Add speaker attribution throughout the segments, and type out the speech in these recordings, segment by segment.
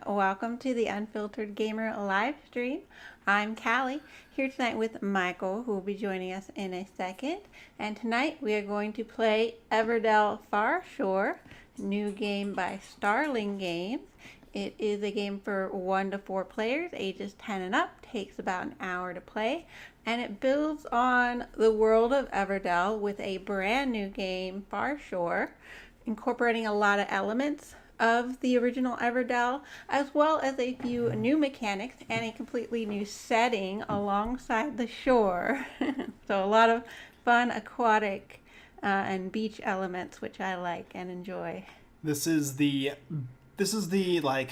Speaker 1: welcome to the Unfiltered Gamer live stream. I'm Callie, here tonight with Michael, who will be joining us in a second. And tonight we are going to play Everdell Farshore, new game by Starling Games. It is a game for 1 to 4 players, ages 10 and up, takes about an hour to play, and it builds on the world of Everdell with a brand new game, Farshore, incorporating a lot of elements of the original Everdell, as well as a few new mechanics and a completely new setting alongside the shore. So a lot of fun aquatic and beach elements, which I like and enjoy.
Speaker 2: This is the like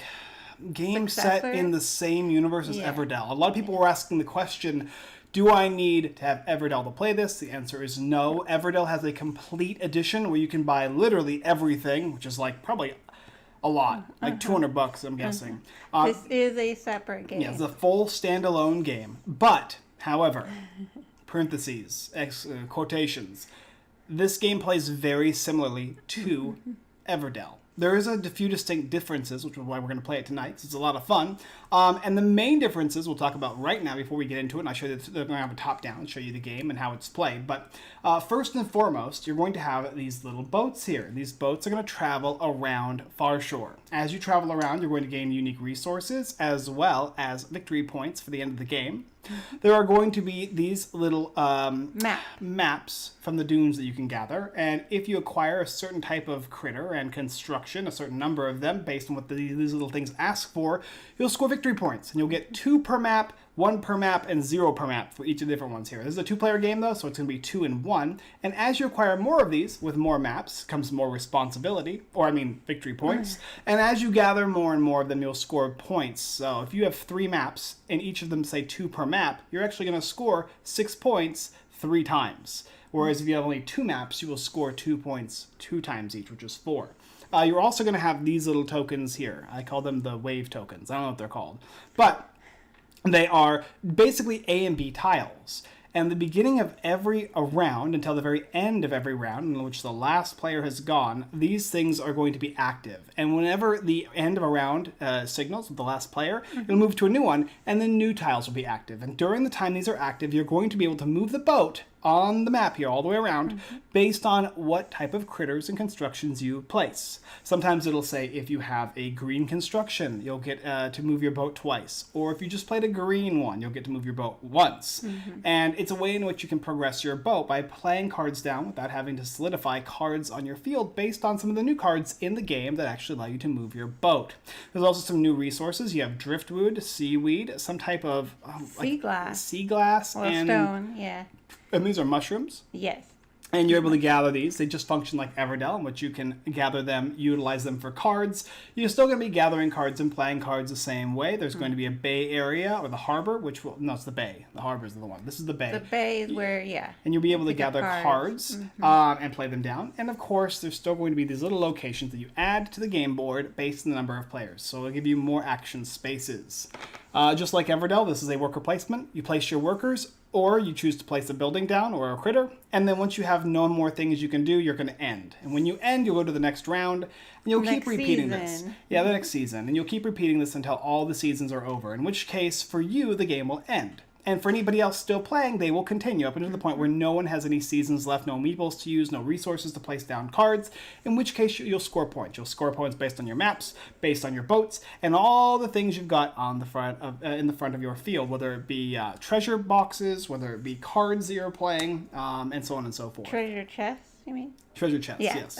Speaker 2: game
Speaker 1: Successor?
Speaker 2: set in the same universe as Everdell. A lot of people were asking the question, do I need to have Everdell to play this? The answer is no. Everdell has a complete edition where you can buy literally everything, which is like probably a lot, like $200, I'm guessing.
Speaker 1: This is a separate game.
Speaker 2: Yeah, it's a full standalone game. But, however, parentheses, quotations, this game plays very similarly to Everdell. There is a few distinct differences, which is why we're going to play it tonight. So it's a lot of fun. And the main differences we'll talk about right now before we get into it. And I'll show you they're going to have a top-down, show you the game and how it's played. But first and foremost, you're going to have these little boats here. These boats are going to travel around Farshore. As you travel around, you're going to gain unique resources as well as victory points for the end of the game. There are going to be these little maps from the dunes that you can gather, and if you acquire a certain type of critter and construction, a certain number of them, based on what these little things ask for, you'll score victory points, and you'll get 2 per map, 1 per map, and 0 per map for each of the different ones here. This is a 2-player game, though, so it's going to be 2 and 1, and as you acquire more of these, with more maps, comes more responsibility, victory points, and as you gather more and more of them, you'll score points. So if you have 3 maps, and each of them say 2 per map, you're actually going to score 6 points 3 times. Whereas if you have only 2 maps, you will score 2 points 2 times each, which is 4. You're also going to have these little tokens here. I call them the wave tokens. I don't know what they're called. But they are basically A and B tiles. And the beginning of every round until the very end of every round in which the last player has gone, these things are going to be active. And whenever the end of a round signals with the last player, it'll move to a new one, and then new tiles will be active. And during the time these are active, you're going to be able to move the boat on the map here all the way around based on what type of critters and constructions you place. Sometimes it'll say if you have a green construction, you'll get to move your boat twice. Or if you just played a green one, you'll get to move your boat once. And it's a way in which you can progress your boat by playing cards down without having to solidify cards on your field based on some of the new cards in the game that actually allow you to move your boat. There's also some new resources. You have driftwood, seaweed, some type of sea glass,
Speaker 1: and stone, yeah.
Speaker 2: And these are mushrooms.
Speaker 1: Yes.
Speaker 2: And you're able to gather these. They just function like Everdell, in which you can gather them, utilize them for cards. You're still going to be gathering cards and playing cards the same way. There's going to be a bay area, or the harbor, no, it's the bay. The harbor is the one. This is the bay.
Speaker 1: The bay is where,
Speaker 2: And you'll be able to gather cards and play them down. And, of course, there's still going to be these little locations that you add to the game board based on the number of players. So it'll give you more action spaces. Just like Everdell, this is a worker placement. You place your workers, or you choose to place a building down or a critter, and then once you have no more things you can do, you're going to end. And when you end, you'll go to the next round, and you'll keep repeating this. Yeah, the next season. And you'll keep repeating this until all the seasons are over, in which case, for you, the game will end. And for anybody else still playing, they will continue up until the point where no one has any seasons left, no amiibos to use, no resources to place down cards, in which case you'll score points. You'll score points based on your maps, based on your boats, and all the things you've got on the front of, in the front of your field, whether it be treasure boxes, whether it be cards that you're playing, and so on and so forth.
Speaker 1: Treasure chests, you mean?
Speaker 2: Treasure chests, yes.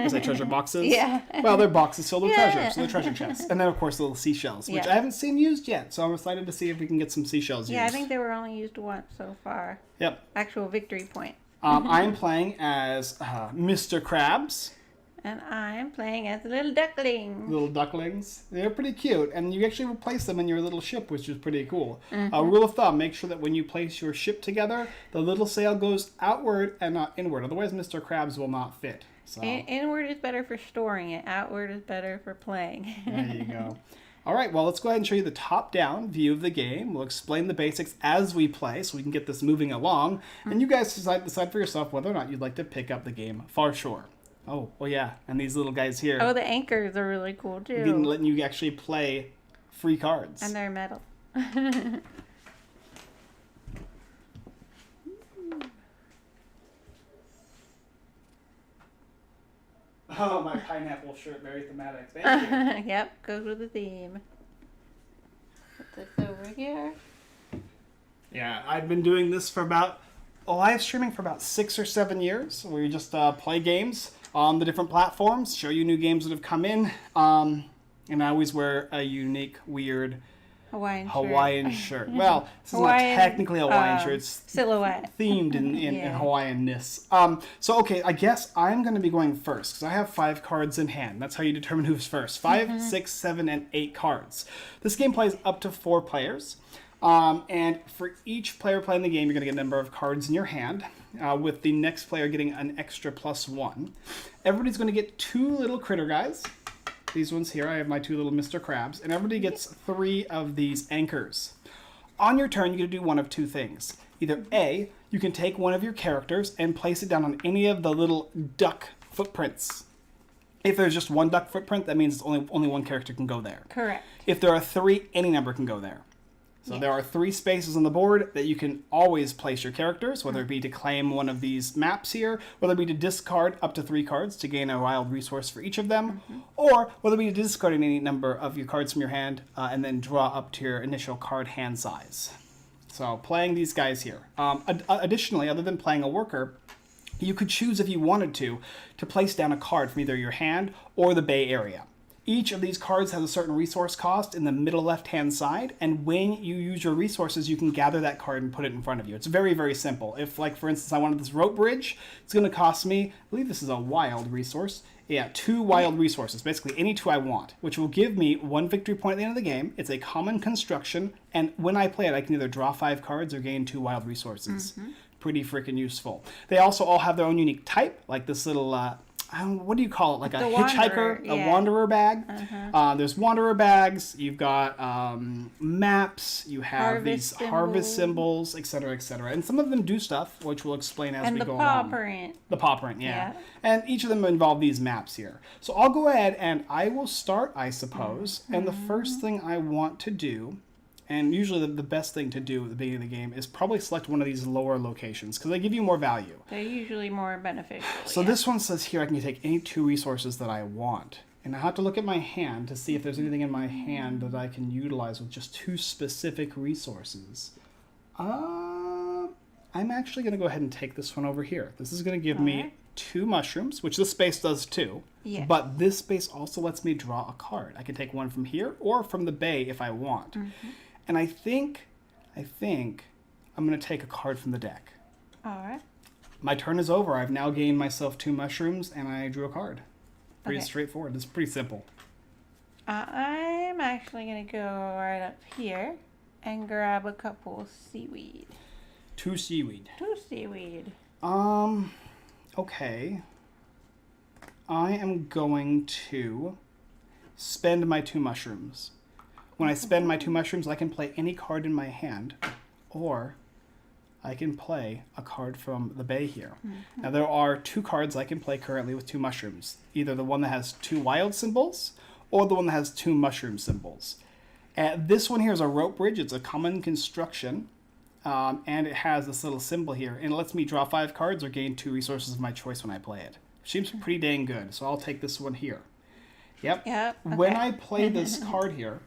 Speaker 2: Was that treasure boxes?
Speaker 1: Yeah.
Speaker 2: Well, they're boxes filled with treasure, so they're treasure chests. And then, of course, little seashells, which I haven't seen used yet, so I'm excited to see if we can get some seashells used.
Speaker 1: Yeah, I think they were only used once so far.
Speaker 2: Yep.
Speaker 1: Actual victory point.
Speaker 2: I'm playing as Mr. Krabs.
Speaker 1: And I'm playing as a little duckling.
Speaker 2: Little ducklings. They're pretty cute. And you actually replace them in your little ship, which is pretty cool. Rule of thumb, make sure that when you place your ship together, the little sail goes outward and not inward. Otherwise, Mr. Krabs will not fit. So.
Speaker 1: Inward is better for storing it. Outward is better for playing.
Speaker 2: There you go. All right, well, let's go ahead and show you the top-down view of the game. We'll explain the basics as we play so we can get this moving along. And you guys decide for yourself whether or not you'd like to pick up the game Farshore. Oh, well, yeah. And these little guys here,
Speaker 1: Oh, the anchors are really cool too.
Speaker 2: letting you actually play free cards.
Speaker 1: And they're metal.
Speaker 2: Oh, my pineapple shirt, very thematic. Thank you.
Speaker 1: Yep, goes with the theme. Put this over here.
Speaker 2: Yeah, I've been doing this for live streaming for about 6 or 7 years. We just play games on the different platforms, show you new games that have come in, and I always wear a unique, weird
Speaker 1: Hawaiian
Speaker 2: shirt. Well, this is
Speaker 1: Hawaiian,
Speaker 2: not technically a Hawaiian shirt. It's
Speaker 1: silhouette.
Speaker 2: themed in
Speaker 1: Yeah.
Speaker 2: Hawaiian-ness. So, okay, I guess I'm going to be going first because I have 5 cards in hand. That's how you determine who's first. 5, 6, 7, and 8 cards. This game plays up to 4 players. And for each player playing the game, you're going to get a number of cards in your hand, with the next player getting an extra +1. Everybody's going to get 2 little critter guys. These ones here, I have my 2 little Mr. Krabs, and everybody gets 3 of these anchors. On your turn, you're going to do one of 2 things. Either A, you can take one of your characters and place it down on any of the little duck footprints. If there's just 1 duck footprint, that means only one character can go there.
Speaker 1: Correct.
Speaker 2: If there are 3, any number can go there. So there are 3 spaces on the board that you can always place your characters, whether it be to claim one of these maps here, whether it be to discard up to 3 cards to gain a wild resource for each of them, or whether it be to discard any number of your cards from your hand and then draw up to your initial card hand size. So playing these guys here. Additionally, other than playing a worker, you could choose if you wanted to place down a card from either your hand or the bay area. Each of these cards has a certain resource cost in the middle left-hand side, and when you use your resources, you can gather that card and put it in front of you. It's very, very simple. If, like, for instance, I wanted this rope bridge, it's going to cost me, I believe this is a wild resource. Yeah, 2 wild resources, basically any 2 I want, which will give me 1 victory point at the end of the game. It's a common construction, and when I play it, I can either draw 5 cards or gain 2 wild resources. Pretty freaking useful. They also all have their own unique type, like this little... what do you call it? Like a hitchhiker, a wanderer bag. There's wanderer bags. You've got maps. You have these harvest symbols, etc., etc. And some of them do stuff, which we'll explain as we go along. The paw print, yeah. And each of them involve these maps here. So I'll go ahead and I will start, I suppose. And the first thing I want to do, and usually the best thing to do at the beginning of the game, is probably select one of these lower locations because they give you more value.
Speaker 1: They're usually more beneficial.
Speaker 2: So this one says here I can take any 2 resources that I want. And I have to look at my hand to see if there's anything in my hand that I can utilize with just 2 specific resources. I'm actually going to go ahead and take this one over here. This is going to give me 2 mushrooms, which this space does too.
Speaker 1: Yeah.
Speaker 2: But this space also lets me draw a card. I can take one from here or from the bay if I want. And I think I'm going to take a card from the deck.
Speaker 1: All right.
Speaker 2: My turn is over. I've now gained myself 2 mushrooms, and I drew a card. Pretty straightforward. It's pretty simple.
Speaker 1: I'm actually going to go right up here and grab a couple seaweed.
Speaker 2: 2 seaweed.
Speaker 1: 2 seaweed.
Speaker 2: Okay. I am going to spend my 2 mushrooms. When I spend my 2 mushrooms, I can play any card in my hand, or I can play a card from the bay here. Now, there are 2 cards I can play currently with 2 mushrooms. Either the one that has 2 wild symbols, or the one that has 2 mushroom symbols. This one here is a rope bridge. It's a common construction, and it has this little symbol here. And it lets me draw 5 cards or gain 2 resources of my choice when I play it. Seems pretty dang good, so I'll take this one here. Yep.
Speaker 1: Okay.
Speaker 2: When I play this card here,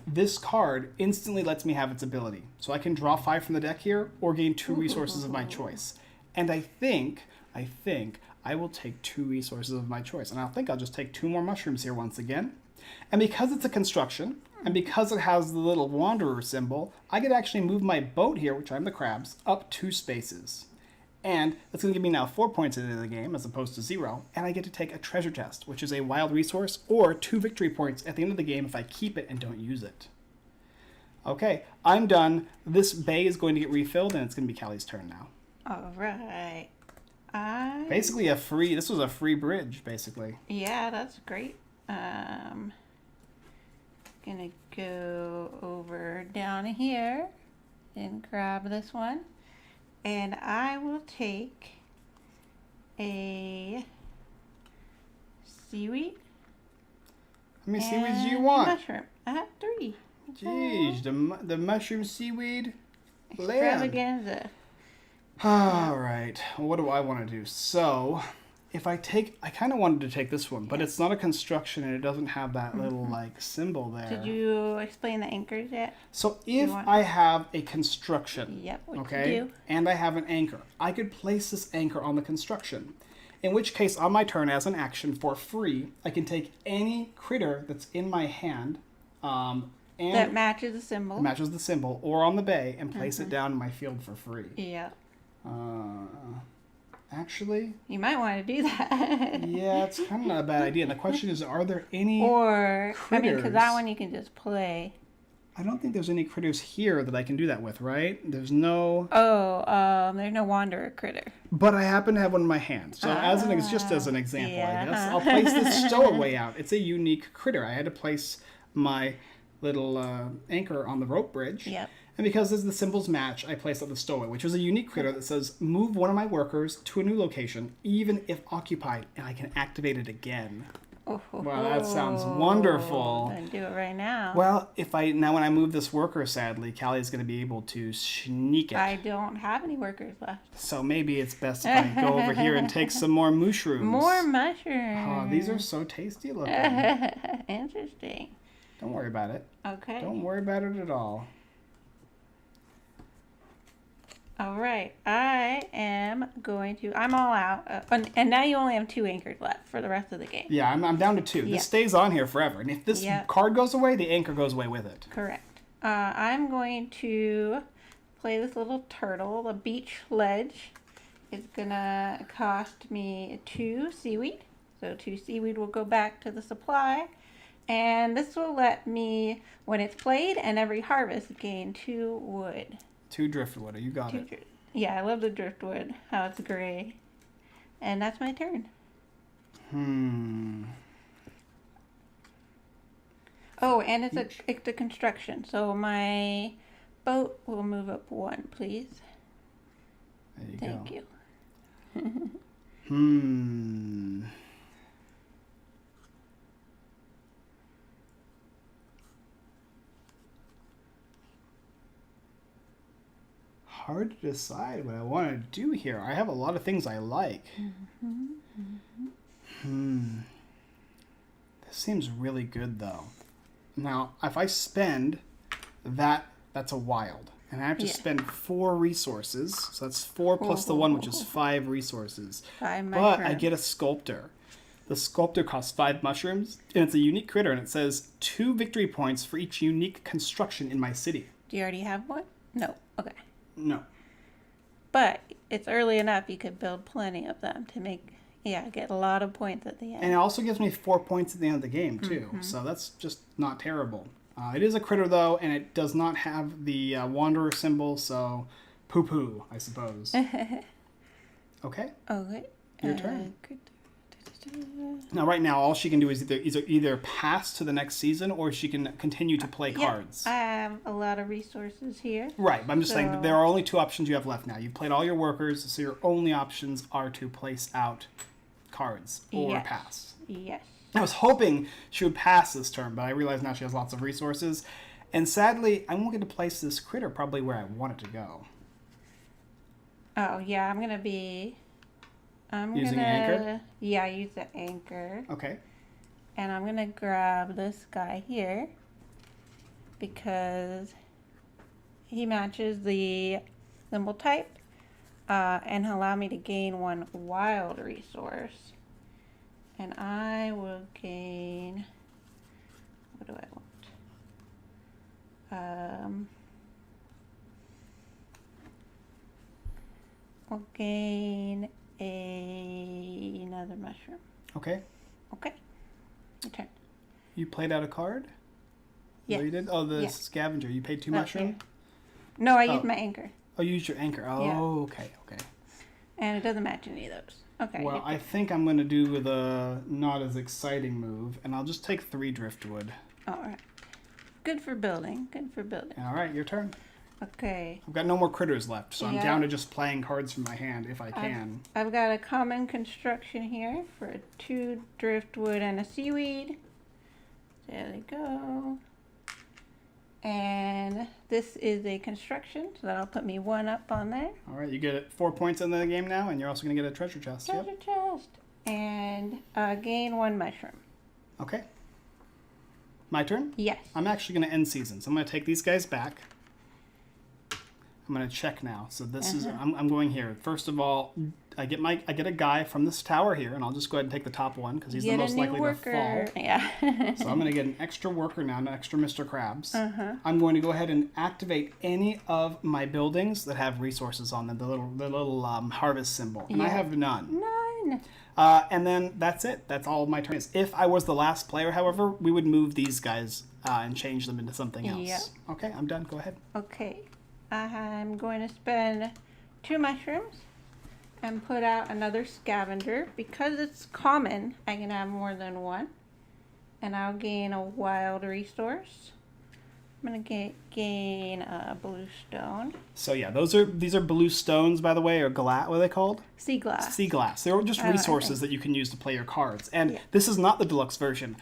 Speaker 2: this card instantly lets me have its ability. So I can draw 5 from the deck here or gain 2 resources of my choice. And I think I will take 2 resources of my choice. And I think I'll just take 2 more mushrooms here once again. And because it's a construction, and because it has the little wanderer symbol, I could actually move my boat here, which I'm the crabs, up 2 spaces. And that's going to give me now 4 points at the end of the game as opposed to 0. And I get to take a treasure chest, which is a wild resource, or 2 victory points at the end of the game if I keep it and don't use it. Okay, I'm done. This bay is going to get refilled, and it's going to be Callie's turn now.
Speaker 1: All right.
Speaker 2: Basically this was a free bridge, basically.
Speaker 1: Yeah, that's great. Gonna go over down here and grab this one. And I will take a seaweed.
Speaker 2: How many seaweeds do you
Speaker 1: and
Speaker 2: want?
Speaker 1: Mushroom. I have 3.
Speaker 2: Jeez, the mushroom seaweed land.
Speaker 1: Extravaganza.
Speaker 2: All right. What do I want to do? So, if I kind of wanted to take this one, but it's not a construction and it doesn't have that little like symbol there.
Speaker 1: Did you explain the anchors yet?
Speaker 2: So if I have a construction,
Speaker 1: Yep. What
Speaker 2: okay,
Speaker 1: you do?
Speaker 2: and I have an anchor, I could place this anchor on the construction. In which case, on my turn, as an action for free, I can take any critter that's in my hand, and
Speaker 1: That matches the symbol.
Speaker 2: matches the symbol, or on the bay, and place it down in my field for free.
Speaker 1: Yeah.
Speaker 2: Actually,
Speaker 1: You might want to do that.
Speaker 2: yeah, it's kind of not a bad idea. The question is, are there any
Speaker 1: Or, I mean, because
Speaker 2: critters?
Speaker 1: that one you can just play.
Speaker 2: I don't think there's any critters here that I can do that with, right? There's no...
Speaker 1: Oh, there's no wanderer critter.
Speaker 2: But I happen to have one in my hand. So just as an example, I guess, I'll place this stowaway out. It's a unique critter. I had to place my little anchor on the rope bridge.
Speaker 1: Yep.
Speaker 2: And because as the symbols match, I placed out the stowaway, which was a unique critter that says, move one of my workers to a new location, even if occupied, and I can activate it again.
Speaker 1: Oh,
Speaker 2: Wow, that sounds wonderful.
Speaker 1: I'm gonna do it right now.
Speaker 2: Well, when I move this worker, sadly, Callie's going to be able to sneak it.
Speaker 1: I don't have any workers left.
Speaker 2: So maybe it's best if I go over here and take some more mushrooms.
Speaker 1: More mushrooms.
Speaker 2: Oh, these are so tasty looking.
Speaker 1: Interesting.
Speaker 2: Don't worry about it.
Speaker 1: Okay.
Speaker 2: Don't worry about it at all.
Speaker 1: All right. I'm all out. And now you only have 2 anchors left for the rest of the game.
Speaker 2: Yeah, I'm down to 2.
Speaker 1: Yeah.
Speaker 2: This stays on here forever. And if this card goes away, the anchor goes away with it.
Speaker 1: Correct. I'm going to play this little turtle. The beach ledge is going to cost me 2 seaweed. So 2 seaweed will go back to the supply. And this will let me, when it's played and every harvest, gain 2 wood.
Speaker 2: 2 driftwood. You got it.
Speaker 1: Yeah, I love the driftwood, how it's gray. And that's my turn. Oh, and it's a construction. So my boat will move up 1, please.
Speaker 2: There you
Speaker 1: Thank
Speaker 2: go.
Speaker 1: you.
Speaker 2: Hard to decide what I want to do here. I have a lot of things I like. This seems really good, though. Now, if I spend that, that's a wild. And I have to spend 4 resources. So that's 4 plus the 1, which is 5 resources.
Speaker 1: 5
Speaker 2: But
Speaker 1: mushrooms.
Speaker 2: I get a sculptor. The sculptor costs 5 mushrooms, and it's a unique critter, and it says 2 victory points for each unique construction in my city.
Speaker 1: Do you already have one? No. Okay.
Speaker 2: No.
Speaker 1: But it's early enough you could build plenty of them to get a lot of points at the end.
Speaker 2: And it also gives me 4 points at the end of the game, too. So that's just not terrible. It is a critter, though, and it does not have the wanderer symbol, so poo-poo, I suppose. Okay?
Speaker 1: Okay.
Speaker 2: Your turn. Now, right now, all she can do is either pass to the next season, or she can continue to play cards.
Speaker 1: I have a lot of resources here.
Speaker 2: Right, but I'm just saying that there are only 2 options you have left now. You've played all your workers, so your only options are to place out cards or pass.
Speaker 1: Yes.
Speaker 2: I was hoping she would pass this turn, but I realize now she has lots of resources. And sadly, I won't get to place this critter probably where I want it to go.
Speaker 1: Oh, yeah, I'm going to
Speaker 2: Using an anchor?
Speaker 1: Yeah, use the anchor.
Speaker 2: Okay.
Speaker 1: And I'm going to grab this guy here because he matches the symbol type and allow me to gain 1 wild resource. And I will gain, what do I want? We'll gain another mushroom.
Speaker 2: Okay.
Speaker 1: Okay. Your turn.
Speaker 2: You played out a card?
Speaker 1: Yes.
Speaker 2: You did? Oh, the scavenger. You paid 2
Speaker 1: That's
Speaker 2: mushrooms?
Speaker 1: No, I used my anchor.
Speaker 2: Oh, you used your anchor. Oh,
Speaker 1: Yeah.
Speaker 2: okay.
Speaker 1: And it doesn't match any of those. Okay.
Speaker 2: Well, I think I'm going to do the not as exciting move, and I'll just take 3 driftwood.
Speaker 1: All right. Good for building.
Speaker 2: All right, your turn.
Speaker 1: Okay.
Speaker 2: I've got no more critters left, so I'm
Speaker 1: Yeah.
Speaker 2: down to just playing cards from my hand if I can.
Speaker 1: I've got a common construction here for 2 driftwood and a seaweed. There they go. And this is a construction, so that'll put me 1 up on there.
Speaker 2: All right, you get 4 points in the game now, and you're also going to get a treasure chest.
Speaker 1: Treasure chest. And gain 1 mushroom.
Speaker 2: Okay. My turn?
Speaker 1: Yes.
Speaker 2: I'm actually going to end season, so I'm going to take these guys back. I'm going to check now. So this is, I'm going here. First of all, I get a guy from this tower here, and I'll just go ahead and take the top one because he's the most likely to fall.
Speaker 1: Yeah.
Speaker 2: So I'm going to get an extra worker now, an extra Mr. Krabs. I'm going to go ahead and activate any of my buildings that have resources on them, the little harvest symbol, and I have none.
Speaker 1: None.
Speaker 2: And then that's it. That's all my turn is. If I was the last player, however, we would move these guys and change them into something else.
Speaker 1: Yep.
Speaker 2: Okay, I'm done. Go ahead.
Speaker 1: Okay. I'm going to spend 2 mushrooms and put out another scavenger. Because it's common, I can have more than 1. And I'll gain a wild resource. I'm going to gain a blue stone.
Speaker 2: So yeah, these are blue stones, by the way, or glass. What are they called?
Speaker 1: Sea glass.
Speaker 2: Sea glass. They're just resources that you can use to play your cards. And
Speaker 1: Yeah.
Speaker 2: this is not the deluxe version.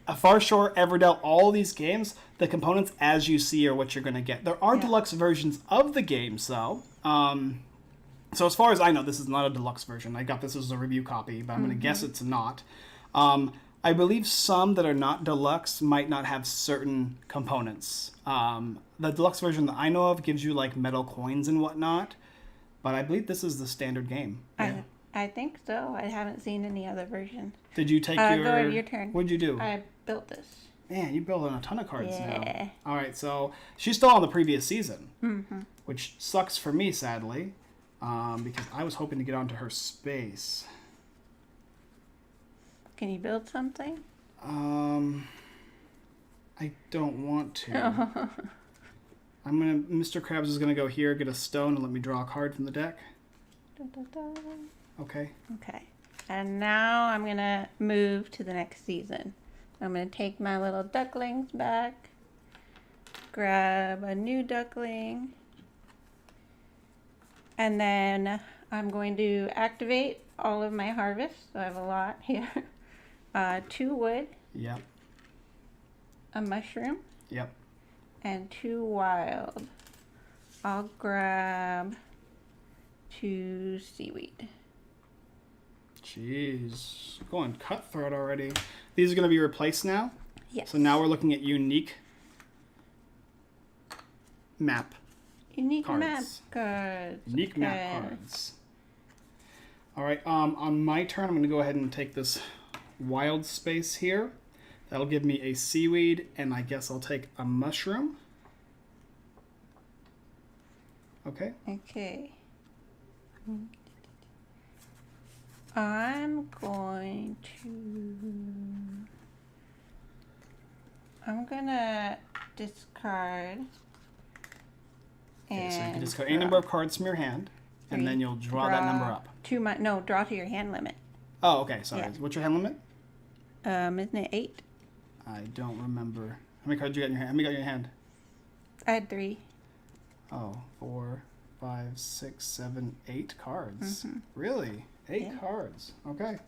Speaker 2: Farshore, Everdell, all these games, the components as you see are what you're going to get. There are deluxe versions of the games, though. So as far as I know, this is not a deluxe version. I got this as a review copy, but I'm going to guess it's not. I believe some that are not deluxe might not have certain components. The deluxe version that I know of gives you like metal coins and whatnot, but I believe this is the standard game. Yeah.
Speaker 1: I think so. I haven't seen any other version.
Speaker 2: Did you take
Speaker 1: Go ahead, your turn.
Speaker 2: What'd you do?
Speaker 1: I built this.
Speaker 2: Man, you're building a ton of cards
Speaker 1: Yeah.
Speaker 2: now. All right, so she's still on the previous season, which sucks for me, sadly, because I was hoping to get onto her space.
Speaker 1: Can you build something?
Speaker 2: I don't want to. Mr. Krabs is gonna go here, get a stone, and let me draw a card from the deck.
Speaker 1: Da, da, da.
Speaker 2: Okay.
Speaker 1: Okay. And now I'm going to move to the next season. I'm going to take my little ducklings back, grab a new duckling, and then I'm going to activate all of my harvests. So I have a lot here. 2 wood,
Speaker 2: Yep.
Speaker 1: a mushroom,
Speaker 2: Yep.
Speaker 1: and 2 wild. I'll grab 2 seaweed.
Speaker 2: Jeez, going cutthroat already. These are going to be replaced now.
Speaker 1: Yes.
Speaker 2: So now we're looking at unique map.
Speaker 1: Unique
Speaker 2: cards.
Speaker 1: map cards.
Speaker 2: Unique map cards. All right. On my turn, I'm going to go ahead and take this wild space here. That'll give me a seaweed, and I guess I'll take a mushroom. Okay.
Speaker 1: Okay. I'm going to discard.
Speaker 2: Okay, so you can
Speaker 1: And
Speaker 2: discard any number of cards from your hand, and then you'll draw that number up.
Speaker 1: Draw to your hand limit.
Speaker 2: Oh, okay. Sorry.
Speaker 1: Yeah.
Speaker 2: What's your hand limit?
Speaker 1: Isn't it 8?
Speaker 2: I don't remember. How many cards you got in your hand? How many got in your hand?
Speaker 1: I had 3.
Speaker 2: Oh, 4, 5, 6, 7, 8 cards. Really? 8 cards. Okay.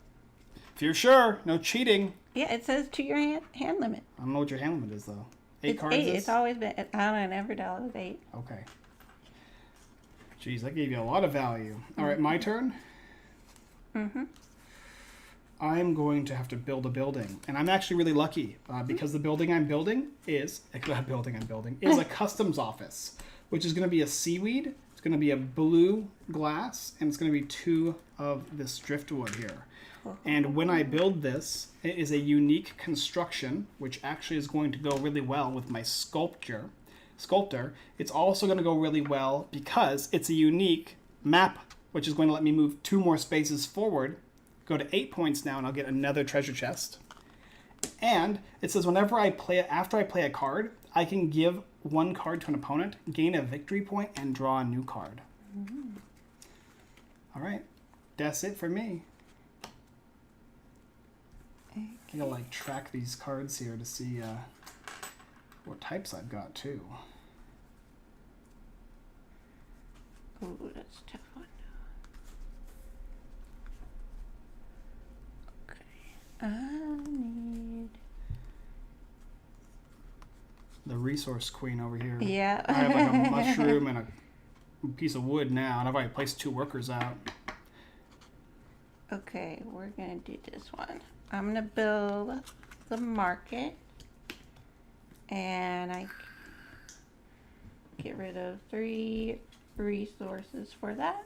Speaker 2: If you're sure, no cheating.
Speaker 1: Yeah, it says to your hand limit.
Speaker 2: I don't know what your hand limit is, though. 8
Speaker 1: It's
Speaker 2: cards
Speaker 1: 8.
Speaker 2: is?
Speaker 1: It's always been. I don't know. Everdell is 8.
Speaker 2: Okay. Jeez, that gave you a lot of value. All right, my turn. I'm going to have to build a building, and I'm actually really lucky because the building I'm building is a customs office, which is going to be a seaweed. It's going to be a blue glass, and it's going to be 2 of this driftwood here. And when I build this, it is a unique construction, which actually is going to go really well with my sculptor. It's also going to go really well because it's a unique map, which is going to let me move 2 more spaces forward, go to 8 points now, and I'll get another treasure chest. And it says after I play a card, I can give 1 card to an opponent, gain a victory point, and draw a new card. All right, that's it for me. I gotta track these cards here to see what types I've got too.
Speaker 1: Ooh, that's a tough one. Okay. I need...
Speaker 2: The resource queen over here.
Speaker 1: Yeah.
Speaker 2: I have like a mushroom and a piece of wood now, and I've already placed 2 workers out.
Speaker 1: Okay, we're gonna do this one. I'm gonna build the market, and I get rid of 3 resources for that.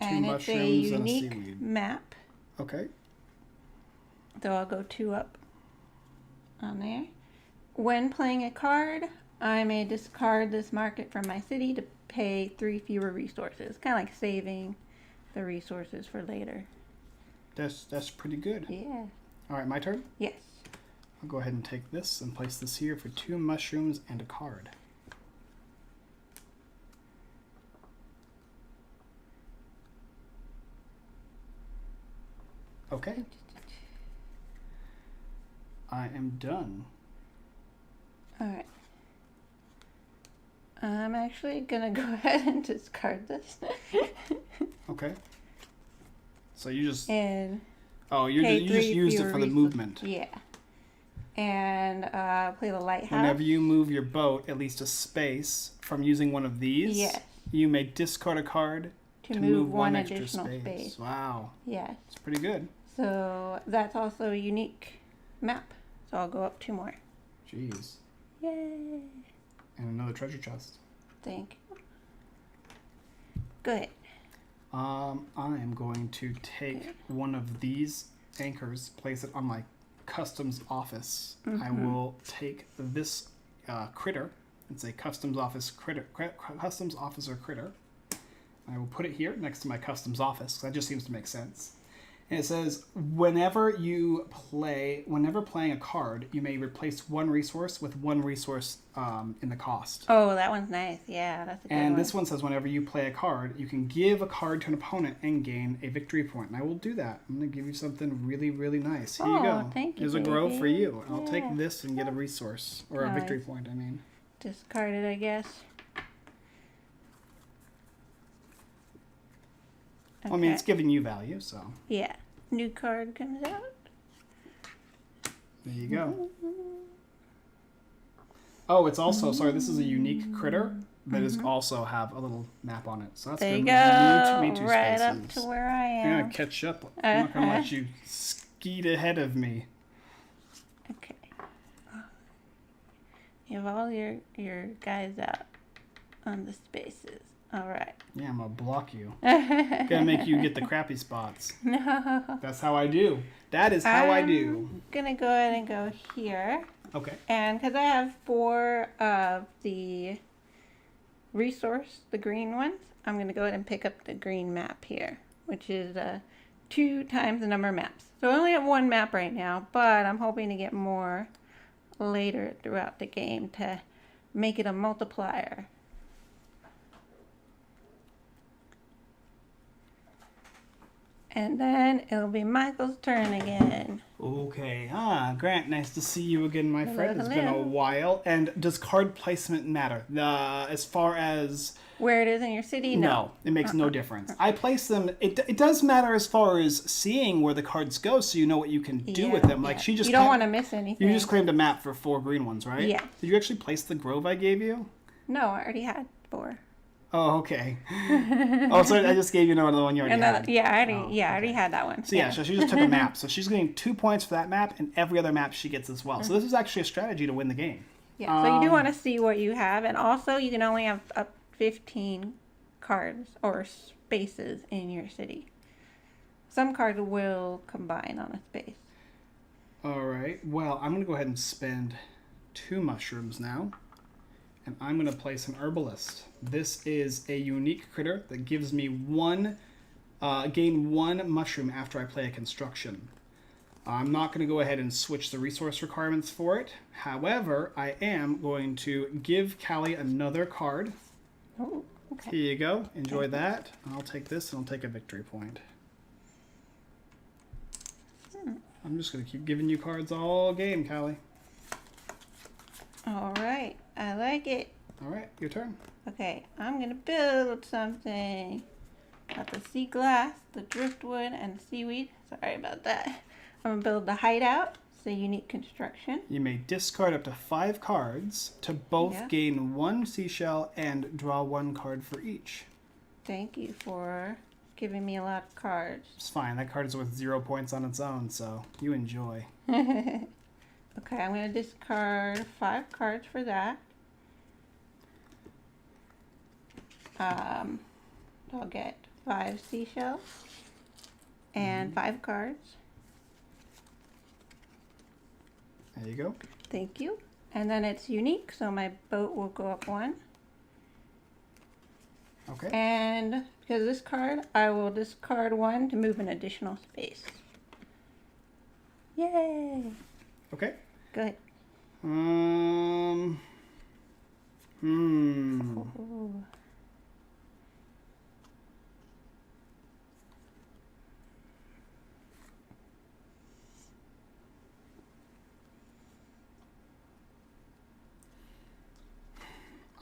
Speaker 2: 2
Speaker 1: And it's a
Speaker 2: mushrooms and a
Speaker 1: unique
Speaker 2: seaweed.
Speaker 1: map,
Speaker 2: Okay.
Speaker 1: so I'll go 2 up on there. When playing a card, I may discard this market from my city to pay 3 fewer resources. Kind of like saving the resources for later.
Speaker 2: That's pretty good.
Speaker 1: Yeah.
Speaker 2: All right, my turn.
Speaker 1: Yes.
Speaker 2: I'll go ahead and take this and place this here for 2 mushrooms and a card. Okay. I am done.
Speaker 1: All right. I'm actually gonna go ahead and discard this.
Speaker 2: Okay. So you just
Speaker 1: And
Speaker 2: you just used it for the movement.
Speaker 1: yeah. And play the lighthouse.
Speaker 2: Whenever you move your boat at least a space from using one of these,
Speaker 1: Yes.
Speaker 2: you may discard a card
Speaker 1: to move one additional space.
Speaker 2: Wow.
Speaker 1: Yes.
Speaker 2: It's pretty good.
Speaker 1: So that's also a unique map. So I'll go up 2 more.
Speaker 2: Jeez.
Speaker 1: Yay.
Speaker 2: And another treasure chest.
Speaker 1: Thank you. Good.
Speaker 2: I am going to take one of these anchors, place it on my customs office. I will take this critter. It's a customs officer critter. I will put it here next to my customs office. That just seems to make sense. And it says, whenever playing a card, you may replace 1 resource with 1 resource in the cost.
Speaker 1: Oh, that one's nice. Yeah, that's a good one.
Speaker 2: And this one says, whenever you play a card, you can give a card to an opponent and gain a victory point. And I will do that. I'm going to give you something really, really nice. Here you go.
Speaker 1: Thank you.
Speaker 2: Here's a grove for you.
Speaker 1: Yeah.
Speaker 2: I'll take this and get a resource, or a victory point, I mean.
Speaker 1: Discard it, I guess. Okay.
Speaker 2: Well, I mean, it's giving you value, so.
Speaker 1: Yeah. New card comes out.
Speaker 2: There you go. Oh, it's also, sorry, this is a unique critter that is also have a little map on it. So that's
Speaker 1: There
Speaker 2: good.
Speaker 1: you go.
Speaker 2: Me two
Speaker 1: Right
Speaker 2: spaces.
Speaker 1: up to where I
Speaker 2: I'm
Speaker 1: am.
Speaker 2: going to catch up. I'm not going to let you skeet ahead of me.
Speaker 1: Okay. You have all your guys out on the spaces. All right.
Speaker 2: Yeah, I'm going to block you. Gonna make you get the crappy spots.
Speaker 1: No.
Speaker 2: That's how I do. That is how I do.
Speaker 1: I'm gonna go ahead and go here.
Speaker 2: Okay.
Speaker 1: And because I have 4 of the resource, the green ones, I'm going to go ahead and pick up the green map here, which is 2 times the number of maps. So I only have 1 map right now, but I'm hoping to get more later throughout the game to make it a multiplier. And then it'll be Michael's turn again.
Speaker 2: Okay. Grant, nice to see you again, my friend. It's been a
Speaker 1: hello.
Speaker 2: while. And does card placement matter? As far as...
Speaker 1: Where it is in your city? No.
Speaker 2: it makes no difference. I place them... It does matter as far as seeing where the cards go so you know what you can do with them. Like, she just...
Speaker 1: You don't want to miss anything.
Speaker 2: You just claimed a map for 4 green ones, right?
Speaker 1: Yeah.
Speaker 2: Did you actually place the grove I gave you?
Speaker 1: No, I already had 4.
Speaker 2: Oh, okay. Oh, so I just gave you another one you already had.
Speaker 1: Yeah, I already had that one.
Speaker 2: So yeah, so she just took a map. So she's getting 2 points for that map, and every other map she gets as well. So this is actually a strategy to win the game.
Speaker 1: Yeah, so you do want to see what you have, and also you can only have up 15 cards or spaces in your city. Some cards will combine on a space.
Speaker 2: All right. Well, I'm going to go ahead and spend 2 mushrooms now. And I'm going to place an herbalist. This is a unique critter that gives me gain 1 mushroom after I play a construction. I'm not going to go ahead and switch the resource requirements for it. However, I am going to give Callie another card.
Speaker 1: Oh, okay.
Speaker 2: Here you go. Enjoy that. I'll take this and I'll take a victory point. I'm just going to keep giving you cards all game, Callie.
Speaker 1: All right. I like it.
Speaker 2: All right, your turn.
Speaker 1: Okay, I'm gonna build something. Got the sea glass, the driftwood, and the seaweed. Sorry about that. I'm gonna build the hideout. It's a unique construction.
Speaker 2: You may discard up to 5 cards to both
Speaker 1: Yeah.
Speaker 2: gain 1 seashell and draw 1 card for each.
Speaker 1: Thank you for giving me a lot of cards.
Speaker 2: It's fine. That card is worth 0 points on its own, so you enjoy.
Speaker 1: Okay, I'm gonna discard 5 cards for that. I'll get 5 seashells and 5 cards.
Speaker 2: There you go.
Speaker 1: Thank you. And then it's unique, so my boat will go up 1.
Speaker 2: Okay.
Speaker 1: And because of this card, I will discard 1 to move an additional space. Yay!
Speaker 2: Okay.
Speaker 1: Go ahead.
Speaker 2: Hmm.
Speaker 1: Ooh.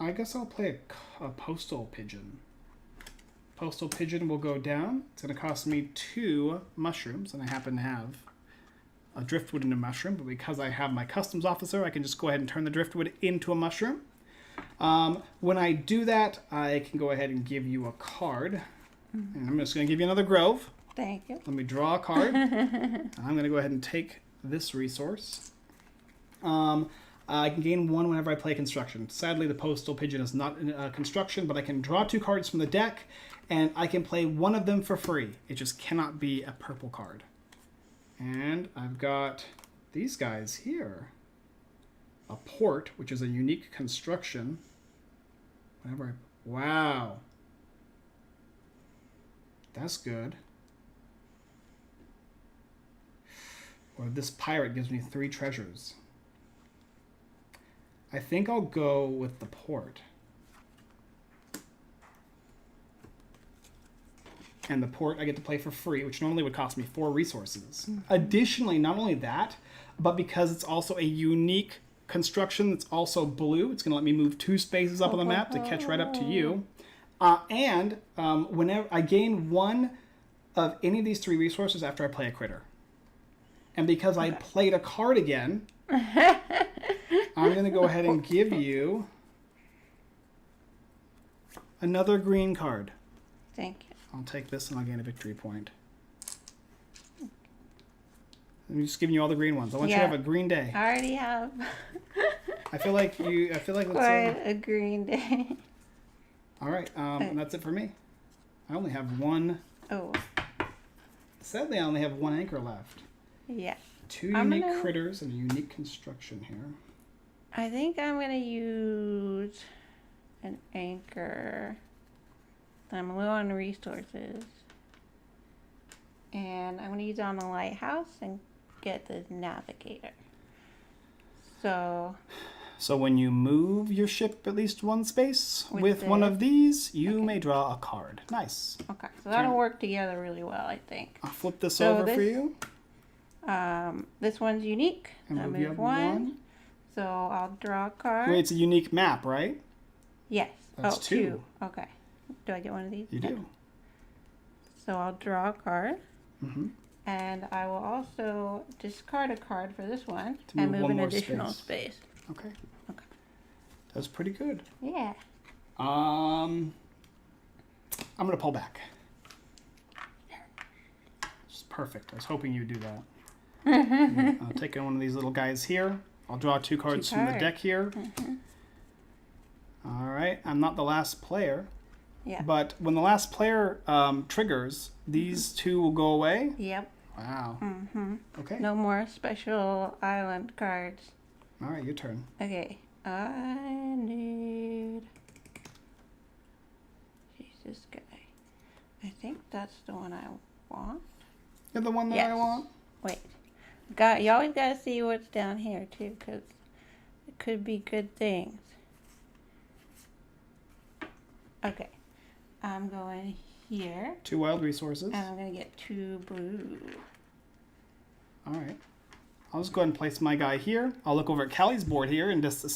Speaker 2: I guess I'll play a postal pigeon. Postal pigeon will go down. It's going to cost me 2 mushrooms, and I happen to have a driftwood and a mushroom, but because I have my customs officer, I can just go ahead and turn the driftwood into a mushroom. When I do that, I can go ahead and give you a card. And I'm just going to give you another grove.
Speaker 1: Thank you.
Speaker 2: Let me draw a card. I'm going to go ahead and take this resource. I can gain 1 whenever I play construction. Sadly, the postal pigeon is not construction, but I can draw 2 cards from the deck, and I can play 1 of them for free. It just cannot be a purple card. And I've got these guys here. A port, which is a unique construction. Wow. That's good. Or this pirate gives me 3 treasures. I think I'll go with the port. And the port I get to play for free, which normally would cost me 4 resources. Additionally, not only that, but because it's also a unique construction that's also blue, it's going to let me move 2 spaces up on the map to catch right up to you. Whenever I gain 1 of any of these 3 resources after I play a critter. And because I played a card again, I'm going to go ahead and give you another green card.
Speaker 1: Thank you.
Speaker 2: I'll take this and I'll gain a victory point. I'm just giving you all the green ones. I want you to have a green day.
Speaker 1: I already have.
Speaker 2: I feel like that's
Speaker 1: Quite a green day.
Speaker 2: all right. And that's it for me. I only have 1.
Speaker 1: Oh.
Speaker 2: Sadly, I only have 1 anchor left.
Speaker 1: Yeah.
Speaker 2: 2 unique critters and a unique construction here.
Speaker 1: I think I'm going to use an anchor. I'm low on resources. And I'm going to use it on the lighthouse and get the navigator. So
Speaker 2: when you move your ship at least 1 space with one of these, you may draw a card. Nice.
Speaker 1: Okay, so that'll work together really well, I think.
Speaker 2: I'll flip this over for you.
Speaker 1: This one's unique.
Speaker 2: And
Speaker 1: I
Speaker 2: move you
Speaker 1: move
Speaker 2: up
Speaker 1: 1. So I'll draw a card.
Speaker 2: Wait, it's a unique map, right?
Speaker 1: Yes.
Speaker 2: That's 2.
Speaker 1: Okay. Do I get one of these?
Speaker 2: You do.
Speaker 1: So I'll draw a card.
Speaker 2: Mm-hmm.
Speaker 1: And I will also discard a card for this one
Speaker 2: To
Speaker 1: and
Speaker 2: move
Speaker 1: move
Speaker 2: one
Speaker 1: an
Speaker 2: more
Speaker 1: additional
Speaker 2: space.
Speaker 1: space.
Speaker 2: Okay.
Speaker 1: Okay.
Speaker 2: That's pretty good.
Speaker 1: Yeah.
Speaker 2: I'm gonna pull back. It's perfect. I was hoping you'd do that. I'll take one of these little guys here. I'll draw 2 cards from the deck here. All right. I'm not the last player.
Speaker 1: Yeah.
Speaker 2: But when the last player triggers, these 2 will go away.
Speaker 1: Yep.
Speaker 2: Wow. Okay.
Speaker 1: No more special island cards.
Speaker 2: All right, your turn.
Speaker 1: Okay. I need... Who's this guy? I think that's the one I want.
Speaker 2: You're the one that I want?
Speaker 1: Wait. You always got to see what's down here, too, because it could be good things. Okay. I'm going here.
Speaker 2: 2 wild resources.
Speaker 1: And I'm going to get 2 blue.
Speaker 2: All right. I'll just go ahead and place my guy here. I'll look over at Callie's board here and just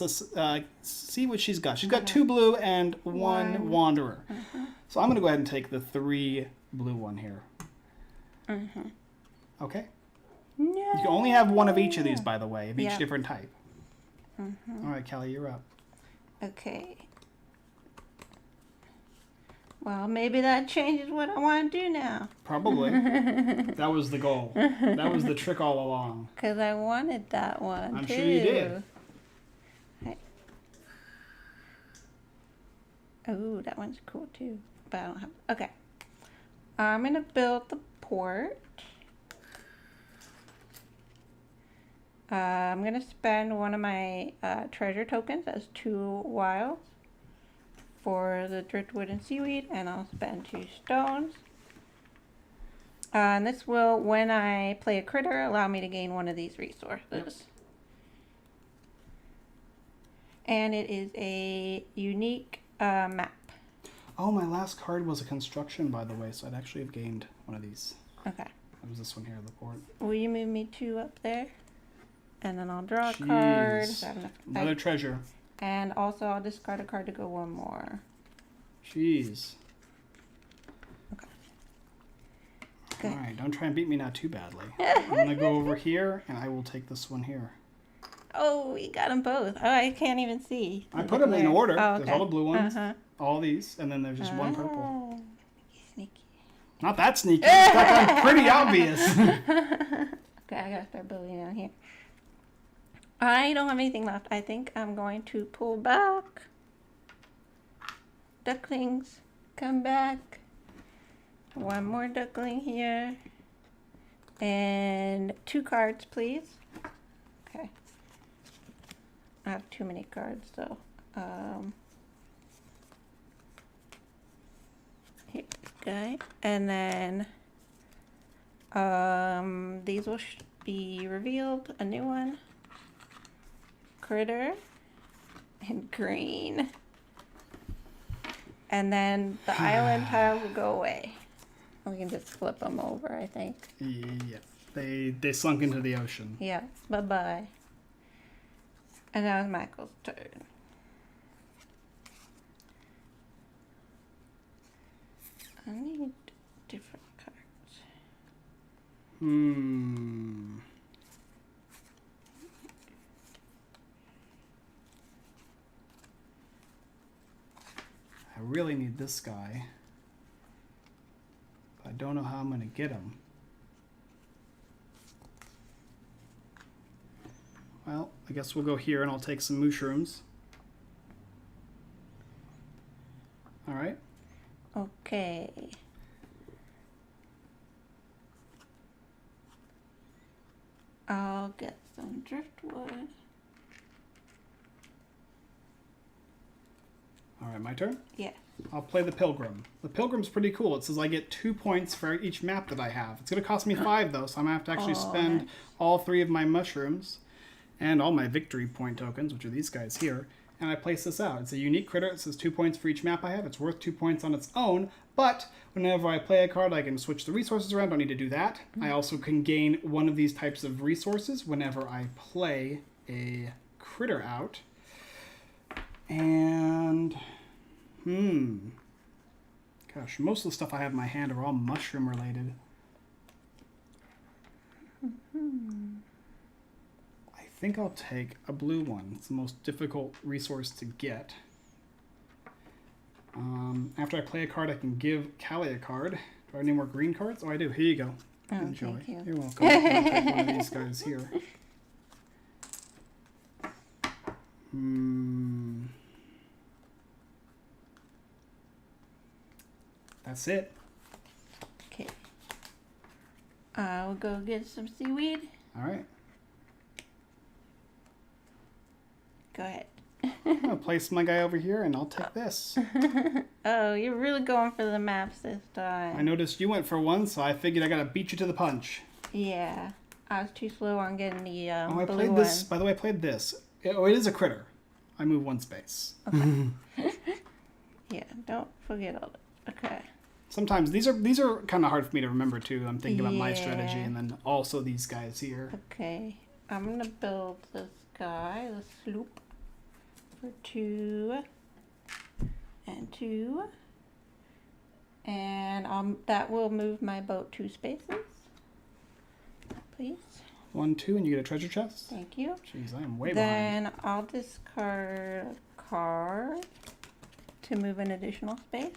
Speaker 2: see what she's got. She's got 2 blue and 1 wanderer. So I'm going to go ahead and take the 3 blue one here. Okay.
Speaker 1: No.
Speaker 2: You can only have 1 of each of these, by the way, of each
Speaker 1: Yep.
Speaker 2: different type. All right, Callie, you're up.
Speaker 1: Okay. Well, maybe that changes what I want to do now.
Speaker 2: Probably. That was the goal. That was the trick all along.
Speaker 1: Because I wanted that one,
Speaker 2: I'm
Speaker 1: too.
Speaker 2: sure you did.
Speaker 1: Oh, that one's cool, too. But I don't have... Okay. I'm going to build the port. I'm going to spend one of my treasure tokens as 2 wilds for the driftwood and seaweed, and I'll spend 2 stones. And this will, when I play a critter, allow me to gain one of these resources.
Speaker 2: Yep.
Speaker 1: And it is a unique map.
Speaker 2: Oh, my last card was a construction, by the way, so I'd actually have gained one of these.
Speaker 1: Okay.
Speaker 2: It was this one here, the board.
Speaker 1: Will you move me 2 up there? And then I'll draw a card.
Speaker 2: Jeez.
Speaker 1: I have enough-
Speaker 2: Another treasure.
Speaker 1: And also I'll discard a card to go 1 more.
Speaker 2: Jeez.
Speaker 1: Okay.
Speaker 2: Alright, don't try and beat me now too badly. I'm going to go over here, and I will take this one here.
Speaker 1: Oh, we got them both. Oh, I can't even see.
Speaker 2: I put them in order.
Speaker 1: Oh, okay.
Speaker 2: There's all the blue ones, all these, and then there's just 1 purple.
Speaker 1: Oh, sneaky.
Speaker 2: Not that sneaky. That's pretty obvious.
Speaker 1: Okay, I gotta start building down here. I don't have anything left. I think I'm going to pull back. Ducklings, come back. 1 more duckling here. And 2 cards, please. Okay. I have too many cards, so. Here, okay. And then these will be revealed. A new one. Critter. And green. And then the island tiles will go away. We can just flip them over, I think.
Speaker 2: Yeah, they sunk into the ocean.
Speaker 1: Yeah, bye-bye. And now it's Michael's turn. I need different cards.
Speaker 2: I really need this guy. But I don't know how I'm going to get him. Well, I guess we'll go here and I'll take some mushrooms. Alright.
Speaker 1: Okay. I'll get some driftwood.
Speaker 2: Alright, my turn?
Speaker 1: Yeah.
Speaker 2: I'll play the Pilgrim. The Pilgrim's pretty cool. It says I get 2 points for each map that I have. It's going to cost me 5 though, so I'm going to have to actually spend
Speaker 1: nice.
Speaker 2: all 3 of my mushrooms and all my victory point tokens, which are these guys here, and I place this out. It's a unique critter. It says 2 points for each map I have. It's worth 2 points on its own, but whenever I play a card, I can switch the resources around. Don't need to do that. I also can gain one of these types of resources whenever I play a critter out. And gosh, most of the stuff I have in my hand are all mushroom related. I think I'll take a blue one. It's the most difficult resource to get. After I play a card, I can give Callie a card. Do I have any more green cards? Oh, I do. Here you go.
Speaker 1: Oh,
Speaker 2: Enjoy.
Speaker 1: thank you.
Speaker 2: You're welcome. I'll take one of these guys here. That's it.
Speaker 1: Okay. I'll go get some seaweed.
Speaker 2: All right.
Speaker 1: Go ahead.
Speaker 2: I'll place my guy over here, and I'll take this.
Speaker 1: Oh, you're really going for the maps this time.
Speaker 2: I noticed you went for one, so I figured I gotta beat you to the punch.
Speaker 1: Yeah. I was too slow on getting the
Speaker 2: Oh, I
Speaker 1: blue
Speaker 2: played
Speaker 1: one.
Speaker 2: this. By the way, I played this. Oh, it is a critter. I move 1 space.
Speaker 1: Okay. Yeah, don't forget all that. Okay.
Speaker 2: Sometimes these are kind of hard for me to remember too. I'm thinking about my strategy,
Speaker 1: Yeah.
Speaker 2: and then also these guys here.
Speaker 1: Okay. I'm gonna build this guy, the sloop, for 2 and 2. And that will move my boat 2 spaces. Please.
Speaker 2: 1, 2, and you get a treasure chest.
Speaker 1: Thank you.
Speaker 2: Jeez, I am way
Speaker 1: then
Speaker 2: behind.
Speaker 1: I'll discard a card to move an additional space.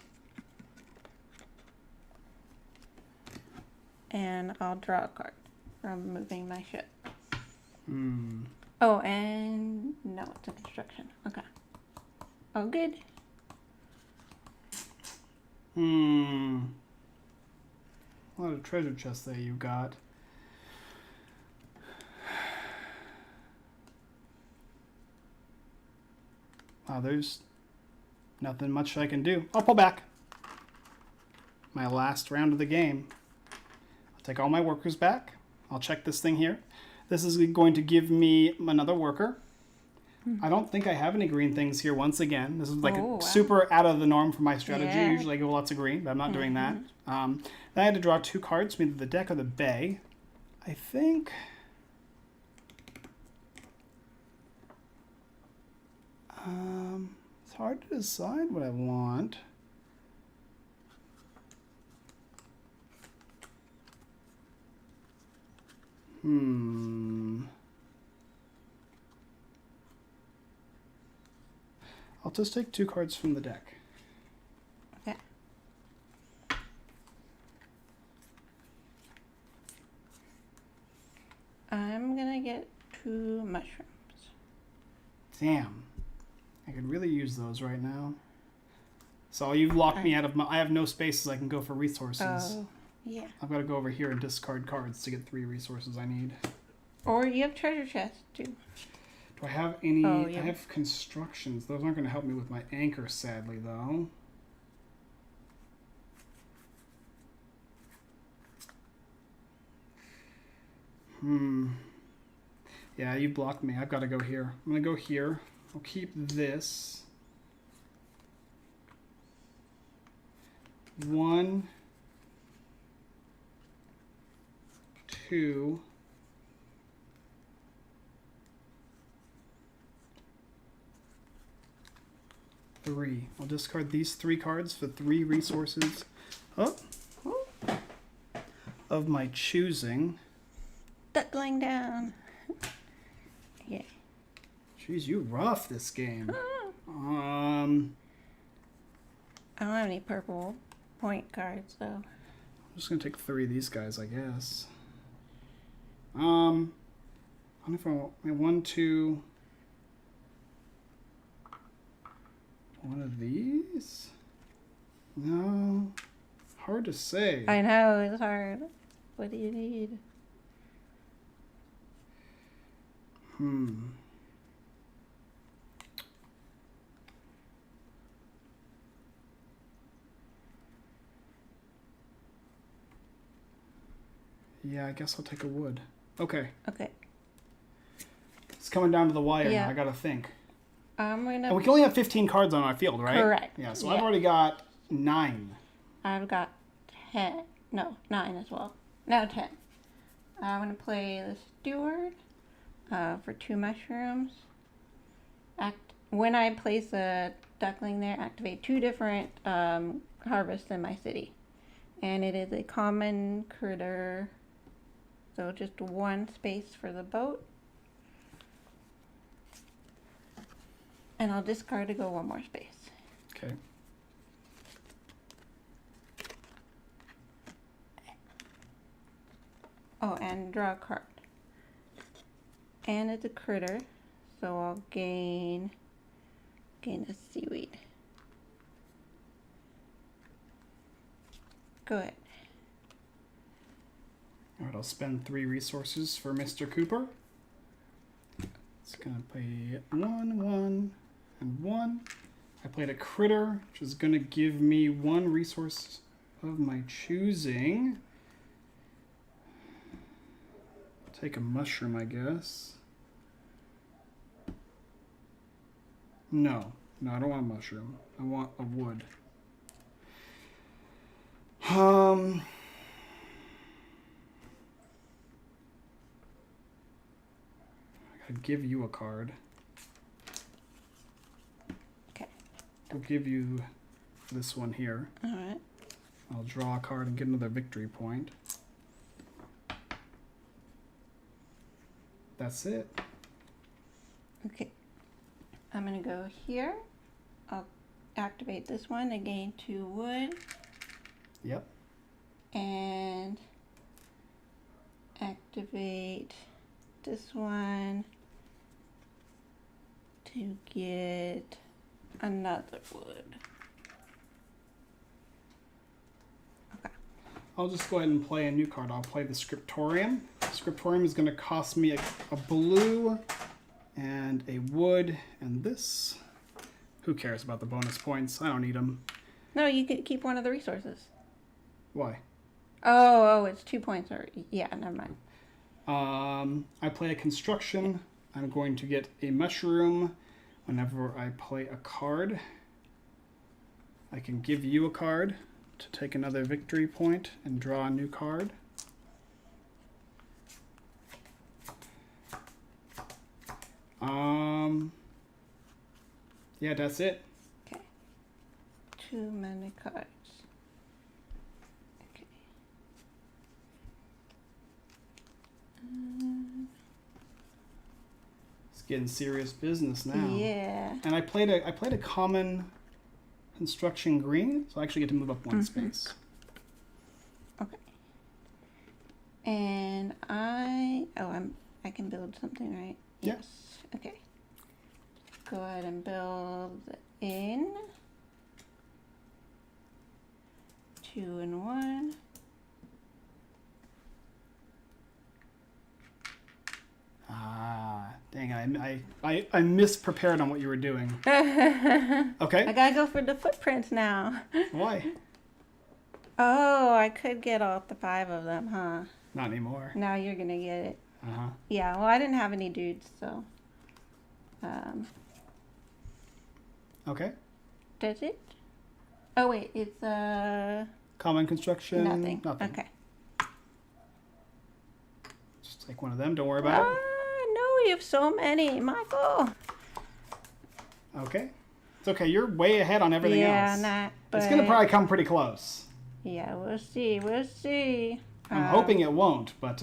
Speaker 1: And I'll draw a card from moving my ship. Oh, and no, it's a construction. Okay. Oh, good.
Speaker 2: A lot of treasure chests there you got. Wow, there's nothing much I can do. I'll pull back. My last round of the game. I'll take all my workers back. I'll check this thing here. This is going to give me another worker. I don't think I have any green things here once again. This is like super out of the norm for my strategy.
Speaker 1: Yeah.
Speaker 2: Usually I go lots of green, but I'm not doing that. Then I had to draw 2 cards, either the deck or the bay. I think... it's hard to decide what I want. I'll just take 2 cards from the deck.
Speaker 1: Okay. I'm gonna get 2 mushrooms.
Speaker 2: Damn. I could really use those right now. So you've locked me out of my... I have no spaces I can go for resources.
Speaker 1: Oh, yeah.
Speaker 2: I've got to go over here and discard cards to get 3 resources I need.
Speaker 1: Or you have treasure chests, too.
Speaker 2: Do I have any...
Speaker 1: Oh, yeah.
Speaker 2: I have constructions. Those aren't going to help me with my anchor, sadly, though. Yeah, you blocked me. I've got to go here. I'm going to go here. I'll keep this. 1, 2, 3. I'll discard these 3 cards for 3 resources of my choosing.
Speaker 1: Duckling down. Yeah.
Speaker 2: Jeez, you rough this game.
Speaker 1: I don't have any purple point cards, though.
Speaker 2: I'm just gonna take 3 of these guys, I guess. I don't know if I want 1, 2. One of these? No. Hard to say.
Speaker 1: I know, it's hard. What do you need?
Speaker 2: Yeah, I guess I'll take a wood. Okay.
Speaker 1: Okay.
Speaker 2: It's coming down to the wire
Speaker 1: Yeah.
Speaker 2: now. I gotta think.
Speaker 1: I'm gonna...
Speaker 2: And we can only have 15 cards on our field, right?
Speaker 1: Correct.
Speaker 2: Yeah, so
Speaker 1: Yeah.
Speaker 2: I've already got 9.
Speaker 1: I've got 10. No, 9 as well. No, 10. I'm going to play the steward for 2 mushrooms. When I place a duckling there, activate 2 different harvests in my city. And it is a common critter. So just 1 space for the boat. And I'll discard to go 1 more space.
Speaker 2: Okay.
Speaker 1: Oh, and draw a card. And it's a critter, so I'll gain a seaweed. Go ahead.
Speaker 2: Alright, I'll spend 3 resources for Mr. Cooper. It's gonna play 1, 1, and 1. I played a critter, which is gonna give me 1 resource of my choosing. Take a mushroom, I guess. No, I don't want a mushroom. I want a wood. could give you a card.
Speaker 1: Okay.
Speaker 2: I'll give you this one here.
Speaker 1: All right.
Speaker 2: I'll draw a card and get another victory point. That's it.
Speaker 1: Okay. I'm going to go here. I'll activate this one to gain 2 wood.
Speaker 2: Yep.
Speaker 1: And activate this one to get another wood. Okay.
Speaker 2: I'll just go ahead and play a new card. I'll play the Scriptorium. Scriptorium is going to cost me a blue and a wood and this. Who cares about the bonus points? I don't need them.
Speaker 1: No, you could keep one of the resources.
Speaker 2: Why?
Speaker 1: Oh, it's 2 points. Or yeah, never mind.
Speaker 2: I play a construction. I'm going to get a mushroom whenever I play a card. I can give you a card to take another victory point and draw a new card. Yeah, that's it.
Speaker 1: Okay. Too many cards. Okay.
Speaker 2: It's getting serious business now.
Speaker 1: Yeah.
Speaker 2: And I played a common construction green, so I actually get to move up one space.
Speaker 1: Okay. And I can build something, right?
Speaker 2: Yeah.
Speaker 1: Yes. Okay. Go ahead and build in 2 and 1.
Speaker 2: Ah, dang it. I misprepared on what you were doing.
Speaker 1: I
Speaker 2: Okay.
Speaker 1: gotta go for the footprints now.
Speaker 2: Why?
Speaker 1: Oh, I could get all 5 of them, huh?
Speaker 2: Not anymore.
Speaker 1: Now you're gonna get it.
Speaker 2: Uh-huh.
Speaker 1: Yeah, well, I didn't have any dudes, so.
Speaker 2: Okay.
Speaker 1: Does it? Oh, wait, it's,
Speaker 2: Common construction.
Speaker 1: nothing.
Speaker 2: Nothing.
Speaker 1: Okay.
Speaker 2: Just take one of them. Don't worry about it.
Speaker 1: No, you have so many, Michael.
Speaker 2: Okay. It's okay. You're way ahead on everything
Speaker 1: Yeah,
Speaker 2: else.
Speaker 1: but
Speaker 2: It's going to probably come pretty close.
Speaker 1: yeah, we'll see. We'll see.
Speaker 2: I'm hoping it won't, but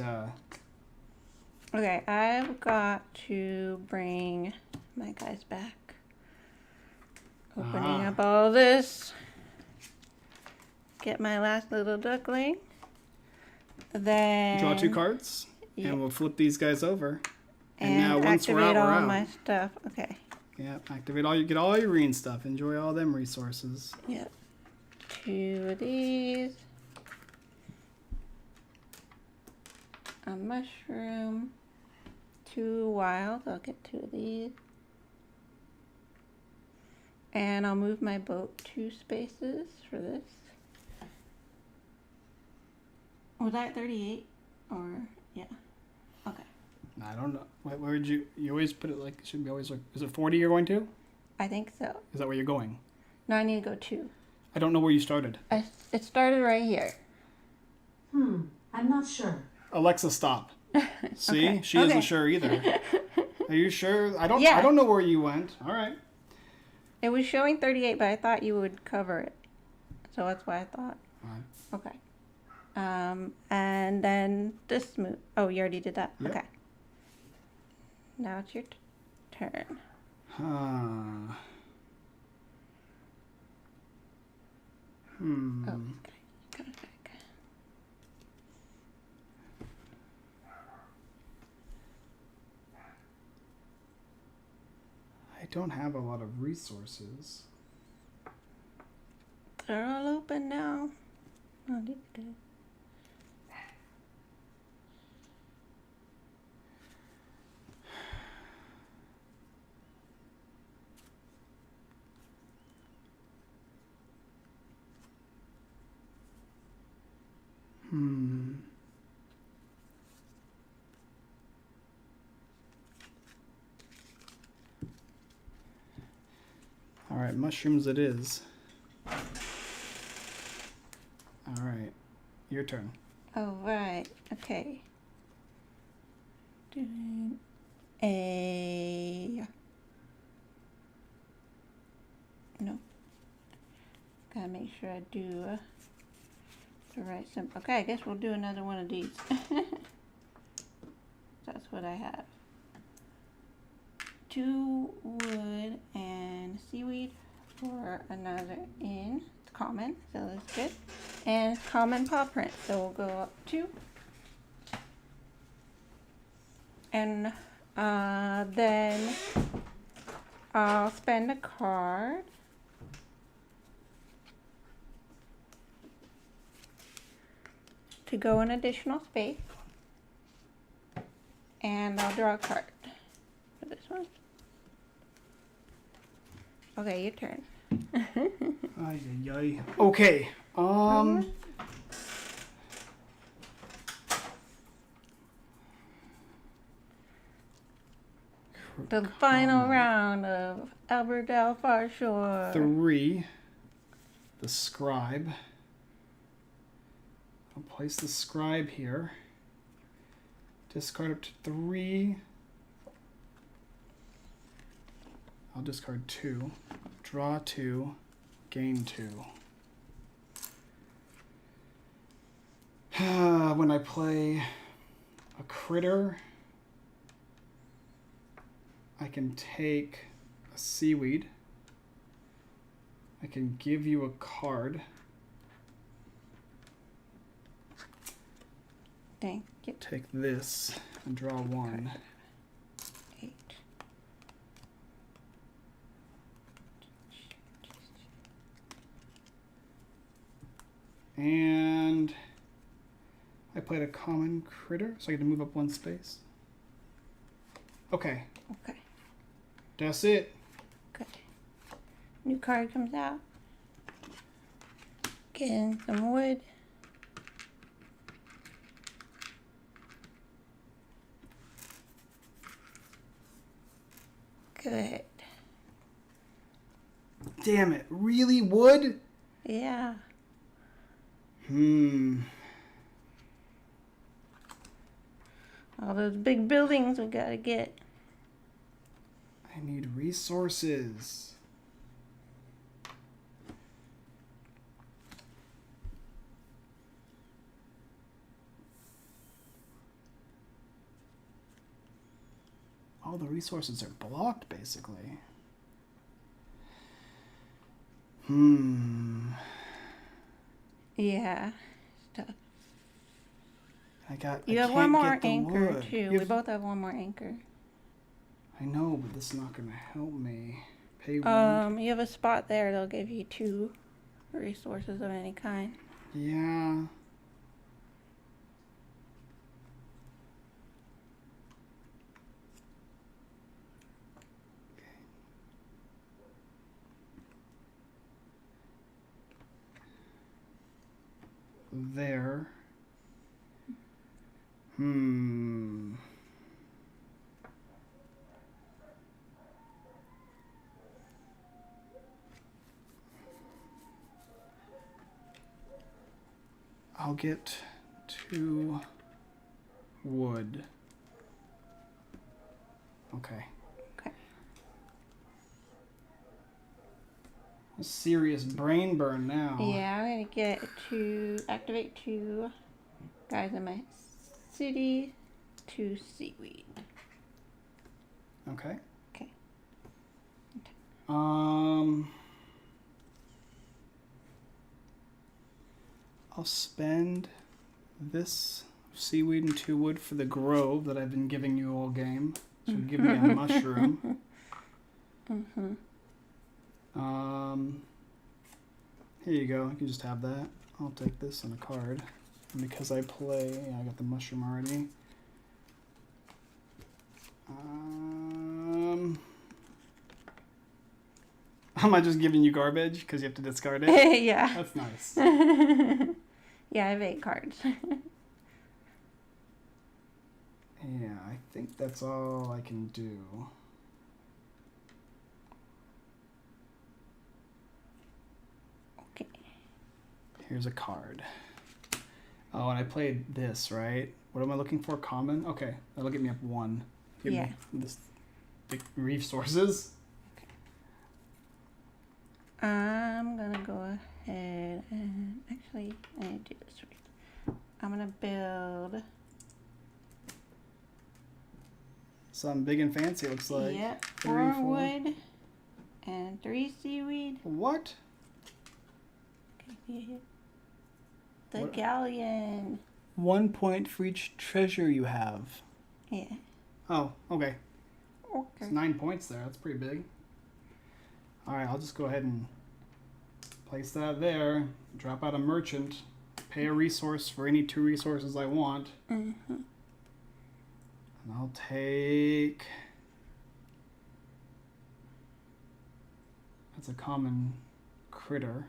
Speaker 1: Okay, I've got to bring my guys back. Opening up all this. Get my last little duckling. Then
Speaker 2: draw 2 cards,
Speaker 1: yeah.
Speaker 2: and we'll flip these guys over.
Speaker 1: And
Speaker 2: now once we're
Speaker 1: activate
Speaker 2: out, we're
Speaker 1: all
Speaker 2: out.
Speaker 1: my stuff. Okay.
Speaker 2: Yeah, activate get all your green stuff. Enjoy all them resources.
Speaker 1: Yep. 2 of these. A mushroom. 2 wild. I'll get 2 of these. And I'll move my boat 2 spaces for this. Was that 38? Or, yeah. Okay.
Speaker 2: I don't know. Where would you always put it like, it should be always like, is it 40 you're going to?
Speaker 1: I think so.
Speaker 2: Is that where you're going?
Speaker 1: No, I need to go 2.
Speaker 2: I don't know where you started.
Speaker 1: It started right here.
Speaker 3: I'm not sure.
Speaker 2: Alexa, stop. See?
Speaker 1: Okay.
Speaker 2: She isn't sure either. Are you sure? I don't
Speaker 1: Yeah.
Speaker 2: know where you went. All right.
Speaker 1: It was showing 38, but I thought you would cover it. So that's why I thought.
Speaker 2: Fine.
Speaker 1: Okay. And then this move. Oh, you already did that?
Speaker 2: Yep.
Speaker 1: Okay. Now it's your turn.
Speaker 2: Huh.
Speaker 1: Oh, okay. Go back.
Speaker 2: I don't have a lot of resources.
Speaker 1: They're all open now. Oh, that's good.
Speaker 2: All right, mushrooms it is. All right, your turn.
Speaker 1: Oh, right. Okay. Doing a... No. Gotta make sure I do the right symbol. Okay, I guess we'll do another one of these. That's what I have. 2 wood and seaweed for another inn. It's common, so that's good. And common paw print, so we'll go up 2. And then I'll spend a card. To go an additional space. And I'll draw a card for this one. Okay, your turn.
Speaker 2: Ay, ay, ay. Okay.
Speaker 1: The final round of Everdell Farshore.
Speaker 2: 3. The scribe. I'll place the scribe here. Discard up to 3. I'll discard 2. Draw 2. Gain 2. When I play a critter, I can take a seaweed. I can give you a card.
Speaker 1: Thank you.
Speaker 2: Take this and draw 1.
Speaker 1: 8.
Speaker 2: And I played a common critter, so I get to move up 1 space. Okay.
Speaker 1: Okay,
Speaker 2: That's it.
Speaker 1: good. New card comes out. Getting some wood. Good.
Speaker 2: Damn it. Really? Wood?
Speaker 1: Yeah. All those big buildings we gotta get.
Speaker 2: I need resources. All the resources are blocked, basically.
Speaker 1: Yeah. Stuff. You
Speaker 2: I
Speaker 1: have one
Speaker 2: can't
Speaker 1: more
Speaker 2: get the
Speaker 1: anchor
Speaker 2: wood.
Speaker 1: too.
Speaker 2: You
Speaker 1: We
Speaker 2: have-
Speaker 1: both have one more anchor.
Speaker 2: I know, but this is not gonna help me. Pay wood.
Speaker 1: You have a spot there. They'll give you 2 resources of any kind.
Speaker 2: Yeah. There. I'll get 2 wood. Okay.
Speaker 1: Okay.
Speaker 2: A serious brain burn now.
Speaker 1: Yeah, I'm gonna get to activate 2 guys in my city, 2 seaweed.
Speaker 2: Okay.
Speaker 1: Okay.
Speaker 2: I'll spend this seaweed and 2 wood for the grove that I've been giving you all game. So give me a mushroom. Here you go. You can just have that. I'll take this on a card. And because I play, I got the mushroom already. Am I just giving you garbage because you have to discard it?
Speaker 1: Yeah.
Speaker 2: That's nice.
Speaker 1: Yeah, I have 8 cards.
Speaker 2: Yeah, I think that's all I can do.
Speaker 1: Okay.
Speaker 2: Here's a card. Oh, and I played this, right? What am I looking for? Common? Okay, that'll get me up 1. Give
Speaker 1: Yeah.
Speaker 2: me the resources.
Speaker 1: I'm gonna go ahead and actually I need to do this right. I'm gonna build.
Speaker 2: Something big and fancy, it looks like.
Speaker 1: Yep,
Speaker 2: 3,
Speaker 1: 4
Speaker 2: 4.
Speaker 1: wood and 3 seaweed.
Speaker 2: What?
Speaker 1: The
Speaker 2: What?
Speaker 1: galleon.
Speaker 2: 1 point for each treasure you have.
Speaker 1: Yeah.
Speaker 2: Oh, okay.
Speaker 1: Okay.
Speaker 2: It's 9 points there. That's pretty big. Alright, I'll just go ahead and place that there. Drop out a merchant. Pay a resource for any 2 resources I want.
Speaker 1: Mm-hmm.
Speaker 2: And I'll take... That's a common critter.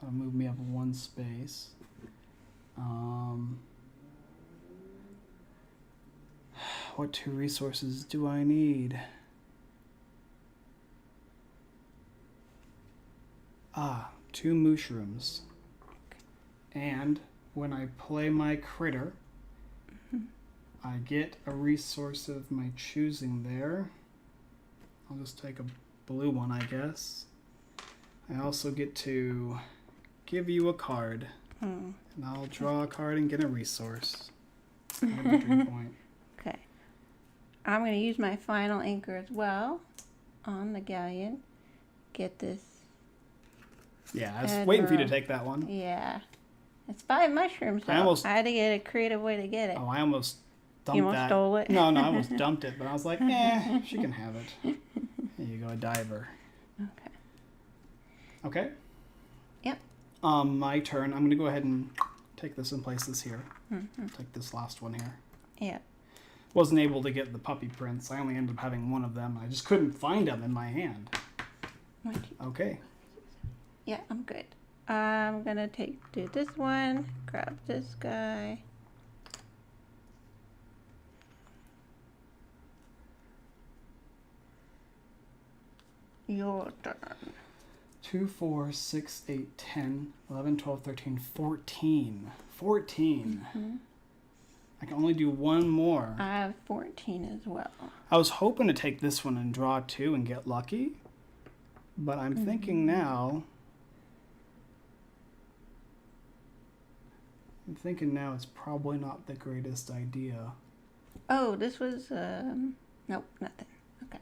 Speaker 2: That'll move me up 1 space. What 2 resources do I need? Ah, 2 mushrooms. And when I play my critter, I get a resource of my choosing there. I'll just take a blue one, I guess. I also get to give you a card. And I'll draw a card and get a resource. Another 3 point.
Speaker 1: Okay. I'm gonna use my final anchor as well on the galleon. Get this.
Speaker 2: Yeah, I was
Speaker 1: Head
Speaker 2: waiting for you to
Speaker 1: roll.
Speaker 2: take that one.
Speaker 1: Yeah. It's 5 mushrooms, so I had to get a creative way to get it.
Speaker 2: Oh, I almost dumped
Speaker 1: You almost
Speaker 2: that.
Speaker 1: stole it?
Speaker 2: No, I almost dumped it, but I was like, she can have it. There you go, a diver.
Speaker 1: Okay.
Speaker 2: Okay?
Speaker 1: Yep.
Speaker 2: My turn. I'm going to go ahead and take this and place this here. Take this last one here.
Speaker 1: Yeah.
Speaker 2: Wasn't able to get the puppy prints. I only ended up having one of them. I just couldn't find them in my hand. Okay.
Speaker 1: Yeah, I'm good. I'm gonna do this one, grab this guy. Your turn.
Speaker 2: 2, 4, 6, 8, 10, 11, 12, 13, 14. 14. I can only do one more.
Speaker 1: I have 14 as well.
Speaker 2: I was hoping to take this one and draw 2 and get lucky. But I'm thinking now... it's probably not the greatest idea.
Speaker 1: Oh, this was, nope, nothing. Okay.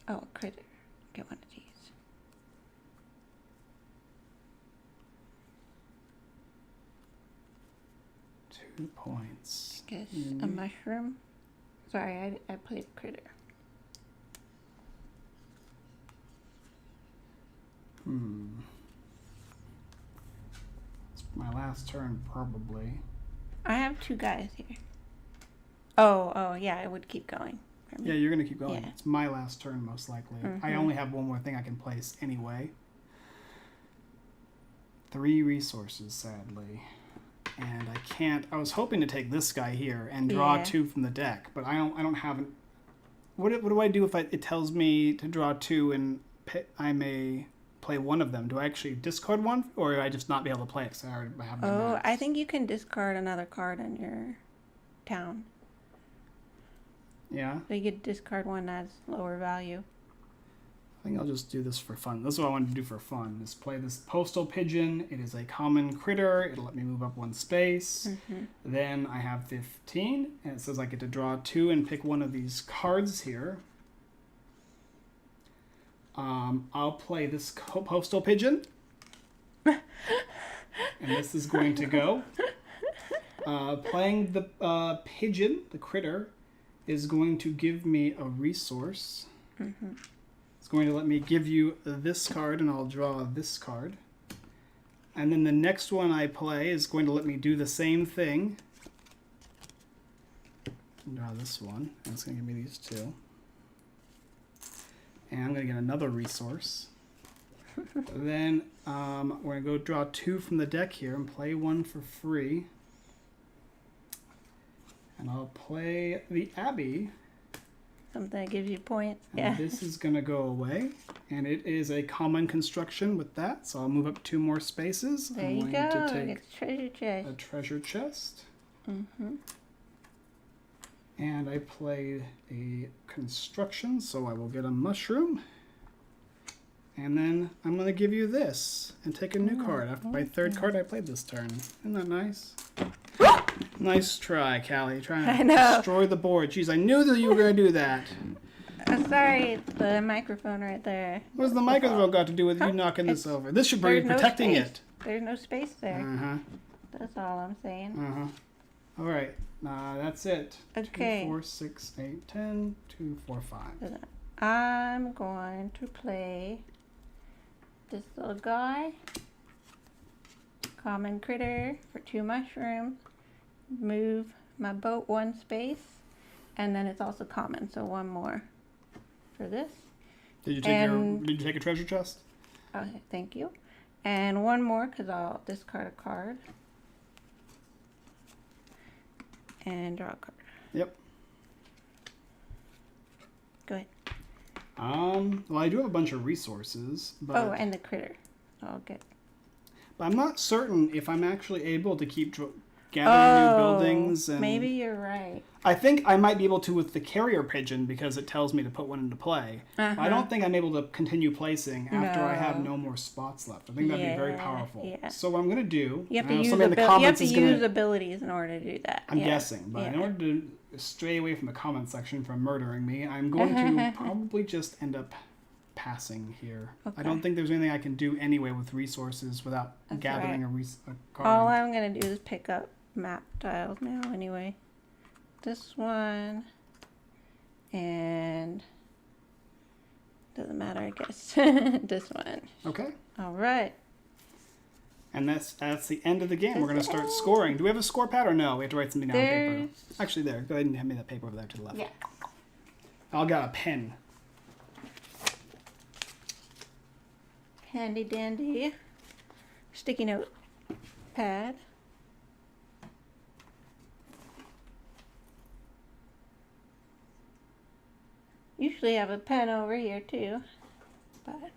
Speaker 1: Oh, a critter. Get one of these.
Speaker 2: Two points.
Speaker 1: Guess a mushroom. Sorry, I played a critter.
Speaker 2: It's my last turn, probably.
Speaker 1: I have 2 guys here. Oh, yeah, I would keep going.
Speaker 2: Yeah, you're going to keep going.
Speaker 1: Yeah.
Speaker 2: It's my last turn, most likely. I only have one more thing I can place anyway. 3 resources, sadly. And I can't... I was hoping to take this guy here and draw 2 from the deck, but I don't have... What do I do if it tells me to draw 2 and I may play one of them? Do I actually discard one, or do I just not be able to play it because I already have my
Speaker 1: Oh,
Speaker 2: max?
Speaker 1: I think you can discard another card in your town.
Speaker 2: Yeah?
Speaker 1: So you could discard one that's lower value.
Speaker 2: I think I'll just do this for fun. This is what I wanted to do for fun, is play this postal pigeon. It is a common critter. It'll let me move up 1 space. Then I have 15, and it says I get to draw 2 and pick one of these cards here. I'll play this postal pigeon. And this is going to go. Playing the pigeon, the critter, is going to give me a resource. It's going to let me give you this card, and I'll draw this card. And then the next one I play is going to let me do the same thing. Draw this one, and it's going to give me these 2. And I'm going to get another resource. Then we're going to go draw 2 from the deck here and play one for free. And I'll play the Abbey.
Speaker 1: Something that gives you points.
Speaker 2: And
Speaker 1: Yeah.
Speaker 2: this is going to go away. And it is a common construction with that. So I'll move up 2 more spaces.
Speaker 1: There
Speaker 2: I'm
Speaker 1: you
Speaker 2: going
Speaker 1: go.
Speaker 2: to take
Speaker 1: It's treasure chest.
Speaker 2: a treasure chest.
Speaker 1: Mm-hmm.
Speaker 2: And I played a construction, so I will get a mushroom. And then I'm going to give you this and take a new card. After my 3rd card I played this turn. Isn't that nice? Nice try, Callie. Trying
Speaker 1: I
Speaker 2: to
Speaker 1: know.
Speaker 2: destroy the board. Jeez, I knew that you were going to do that.
Speaker 1: Sorry, it's the microphone right there.
Speaker 2: What does the microphone got to do with you knocking this over? This should be
Speaker 1: There's no
Speaker 2: protecting
Speaker 1: space.
Speaker 2: it.
Speaker 1: There's no space there.
Speaker 2: Uh-huh.
Speaker 1: That's all I'm saying.
Speaker 2: Uh-huh. All right. That's it.
Speaker 1: Okay.
Speaker 2: 2, 4, 6, 8, 10. 2, 4, 5.
Speaker 1: I'm going to play this little guy. Common critter for 2 mushrooms. Move my boat 1 space. And then it's also common, so 1 more for this.
Speaker 2: Did you take a treasure chest?
Speaker 1: Okay, thank you. And 1 more because I'll discard a card. And draw a card.
Speaker 2: Yep.
Speaker 1: Go ahead.
Speaker 2: Well, I do have a bunch of resources, but
Speaker 1: Oh, and the critter. I'll get.
Speaker 2: I'm not certain if I'm actually able to keep gathering new buildings. And
Speaker 1: maybe you're right.
Speaker 2: I think I might be able to with the carrier pigeon because it tells me to put one into play. I don't think I'm able to continue placing after I have no more spots left. I think that'd be very powerful.
Speaker 1: Yeah.
Speaker 2: So what I'm going to do,
Speaker 1: You have to
Speaker 2: I know
Speaker 1: use,
Speaker 2: somebody in the
Speaker 1: you have
Speaker 2: comments
Speaker 1: to
Speaker 2: is
Speaker 1: use
Speaker 2: gonna,
Speaker 1: abilities in order to do that.
Speaker 2: I'm guessing, but in order to stray away from the comment section from murdering me, I'm going to probably just end up passing here.
Speaker 1: Okay.
Speaker 2: I don't think there's anything I can do anyway with resources without gathering a card.
Speaker 1: All I'm going to do is pick up map tiles now anyway. This one. And doesn't matter, I guess. This one.
Speaker 2: Okay.
Speaker 1: All right.
Speaker 2: And that's the end of the game. We're going to start scoring. Do we have a score pad or no? We have to write something down on paper. Actually, there. Go ahead and hand me that paper over there to the left.
Speaker 1: Yeah.
Speaker 2: I'll got a pen.
Speaker 1: Handy dandy sticky note pad. Usually have a pen over here too, but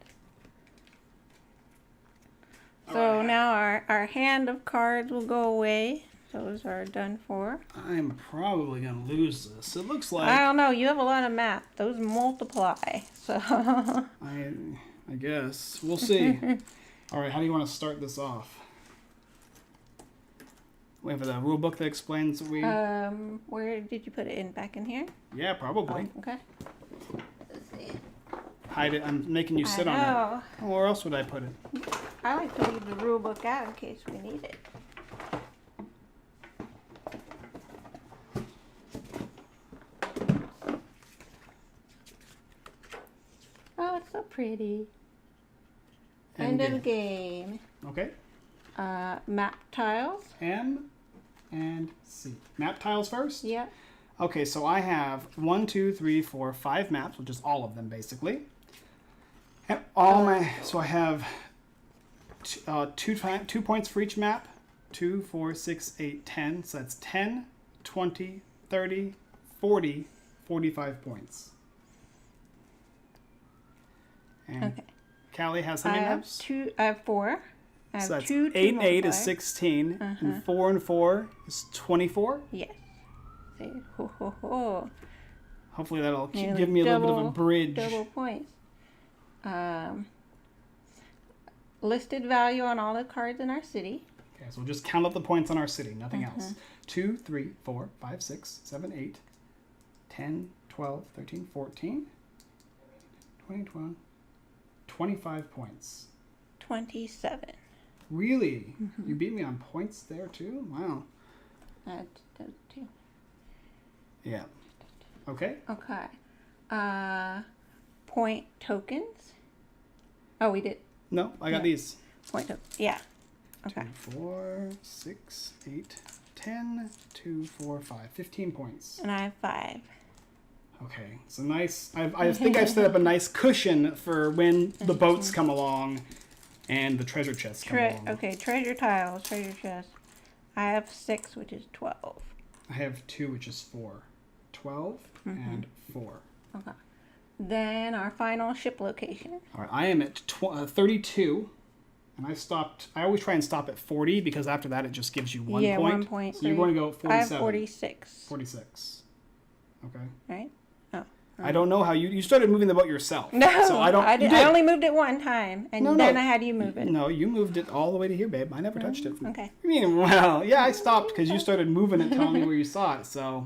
Speaker 1: so now our hand of cards will go away. Those are done for.
Speaker 2: I'm probably going to lose this. It looks like
Speaker 1: I don't know. You have a lot of math. Those multiply. So
Speaker 2: I guess. We'll see. All right, how do you want to start this off? We have a rule book that explains what we...
Speaker 1: where did you put it in? Back in here?
Speaker 2: Yeah, probably.
Speaker 1: Oh, okay. Let's see.
Speaker 2: Hide it. I'm making you sit on it. Oh, where else would I put it?
Speaker 1: I like to leave the rule book out in case we need it. Oh, it's so pretty. End of the game.
Speaker 2: Okay.
Speaker 1: Map tiles.
Speaker 2: M and C. Map tiles first?
Speaker 1: Yep.
Speaker 2: Okay, so I have 1, 2, 3, 4, 5 maps, which is all of them basically. And so I have 2 points for each map. 2, 4, 6, 8, 10. So that's 10, 20, 30, 40, 45 points. And
Speaker 1: Okay.
Speaker 2: Callie has how many maps?
Speaker 1: I have 4. I have
Speaker 2: So that's
Speaker 1: 2
Speaker 2: 8 and 8 is
Speaker 1: multiply.
Speaker 2: 16, and 4 and 4 is 24.
Speaker 1: Yes. See, ho ho ho.
Speaker 2: Hopefully that'll
Speaker 1: Nearly
Speaker 2: give me a little bit of a bridge.
Speaker 1: Double points. Listed value on all the cards in our city.
Speaker 2: Okay, so we'll just count up the points on our city, nothing else. 2, 3, 4, 5, 6, 7, 8, 10, 12, 13, 14, 20, 21, 25 points.
Speaker 1: 27.
Speaker 2: Really? You beat me on points there too? Wow.
Speaker 1: Those 2.
Speaker 2: Yeah. Okay.
Speaker 1: Okay. Point tokens. Oh, we did.
Speaker 2: No, I got these.
Speaker 1: Point tokens. Yeah. Okay.
Speaker 2: 2, 4, 6, 8, 10, 2, 4, 5. 15 points.
Speaker 1: And I have 5.
Speaker 2: Okay, so nice. I think I've set up a nice cushion for when the boats come along and the treasure chests come along.
Speaker 1: Okay, treasure tiles, treasure chest. I have 6, which is 12.
Speaker 2: I have 2, which is 4. 12 and 4.
Speaker 1: Okay. Then our final ship location.
Speaker 2: All right, I am at 32, and I always try and stop at 40 because after that it just gives you 1 point.
Speaker 1: 1 point.
Speaker 2: So you're going to go 47.
Speaker 1: I have 46.
Speaker 2: 46. Okay.
Speaker 1: Right? Oh.
Speaker 2: I don't know how you started moving the boat yourself.
Speaker 1: No,
Speaker 2: so I don't.
Speaker 1: I
Speaker 2: did.
Speaker 1: I only moved it one time, and then I had you move it.
Speaker 2: No, you moved it all the way to here, babe. I never touched it.
Speaker 1: Okay.
Speaker 2: I mean, well, yeah, I stopped because you started moving it, telling me where you saw it. So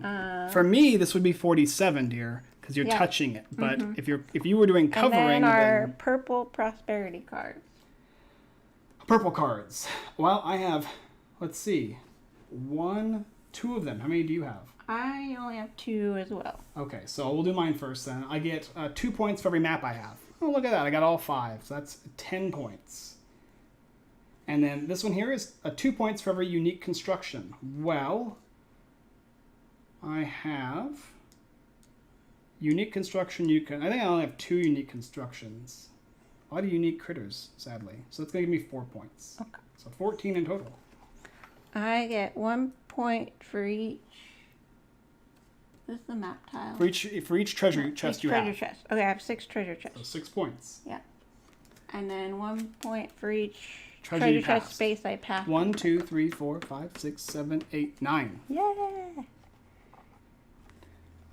Speaker 2: for me, this would be 47, dear, because you're touching it. But if you were doing covering,
Speaker 1: and then our purple prosperity cards.
Speaker 2: Purple cards. Well, I have. Let's see, 2 of them. How many do you have?
Speaker 1: I only have 2 as well.
Speaker 2: Okay, so we'll do mine first then. I get 2 points for every map I have. Oh, look at that. I got all 5. So that's 10 points. And then this one here is 2 points for every unique construction. Well, I have unique construction. I think I only have 2 unique constructions. A lot of unique critters, sadly. So that's going to give me 4 points.
Speaker 1: Okay.
Speaker 2: So 14 in total.
Speaker 1: I get 1 point for each. This is the map tile.
Speaker 2: For each treasure chest you have.
Speaker 1: Treasure chest. Okay, I have 6 treasure chests.
Speaker 2: So 6 points.
Speaker 1: Yeah. And then 1 point for each
Speaker 2: Treasure you
Speaker 1: chest
Speaker 2: passed.
Speaker 1: space I passed.
Speaker 2: 1, 2, 3, 4, 5, 6, 7, 8, 9.
Speaker 1: Yeah.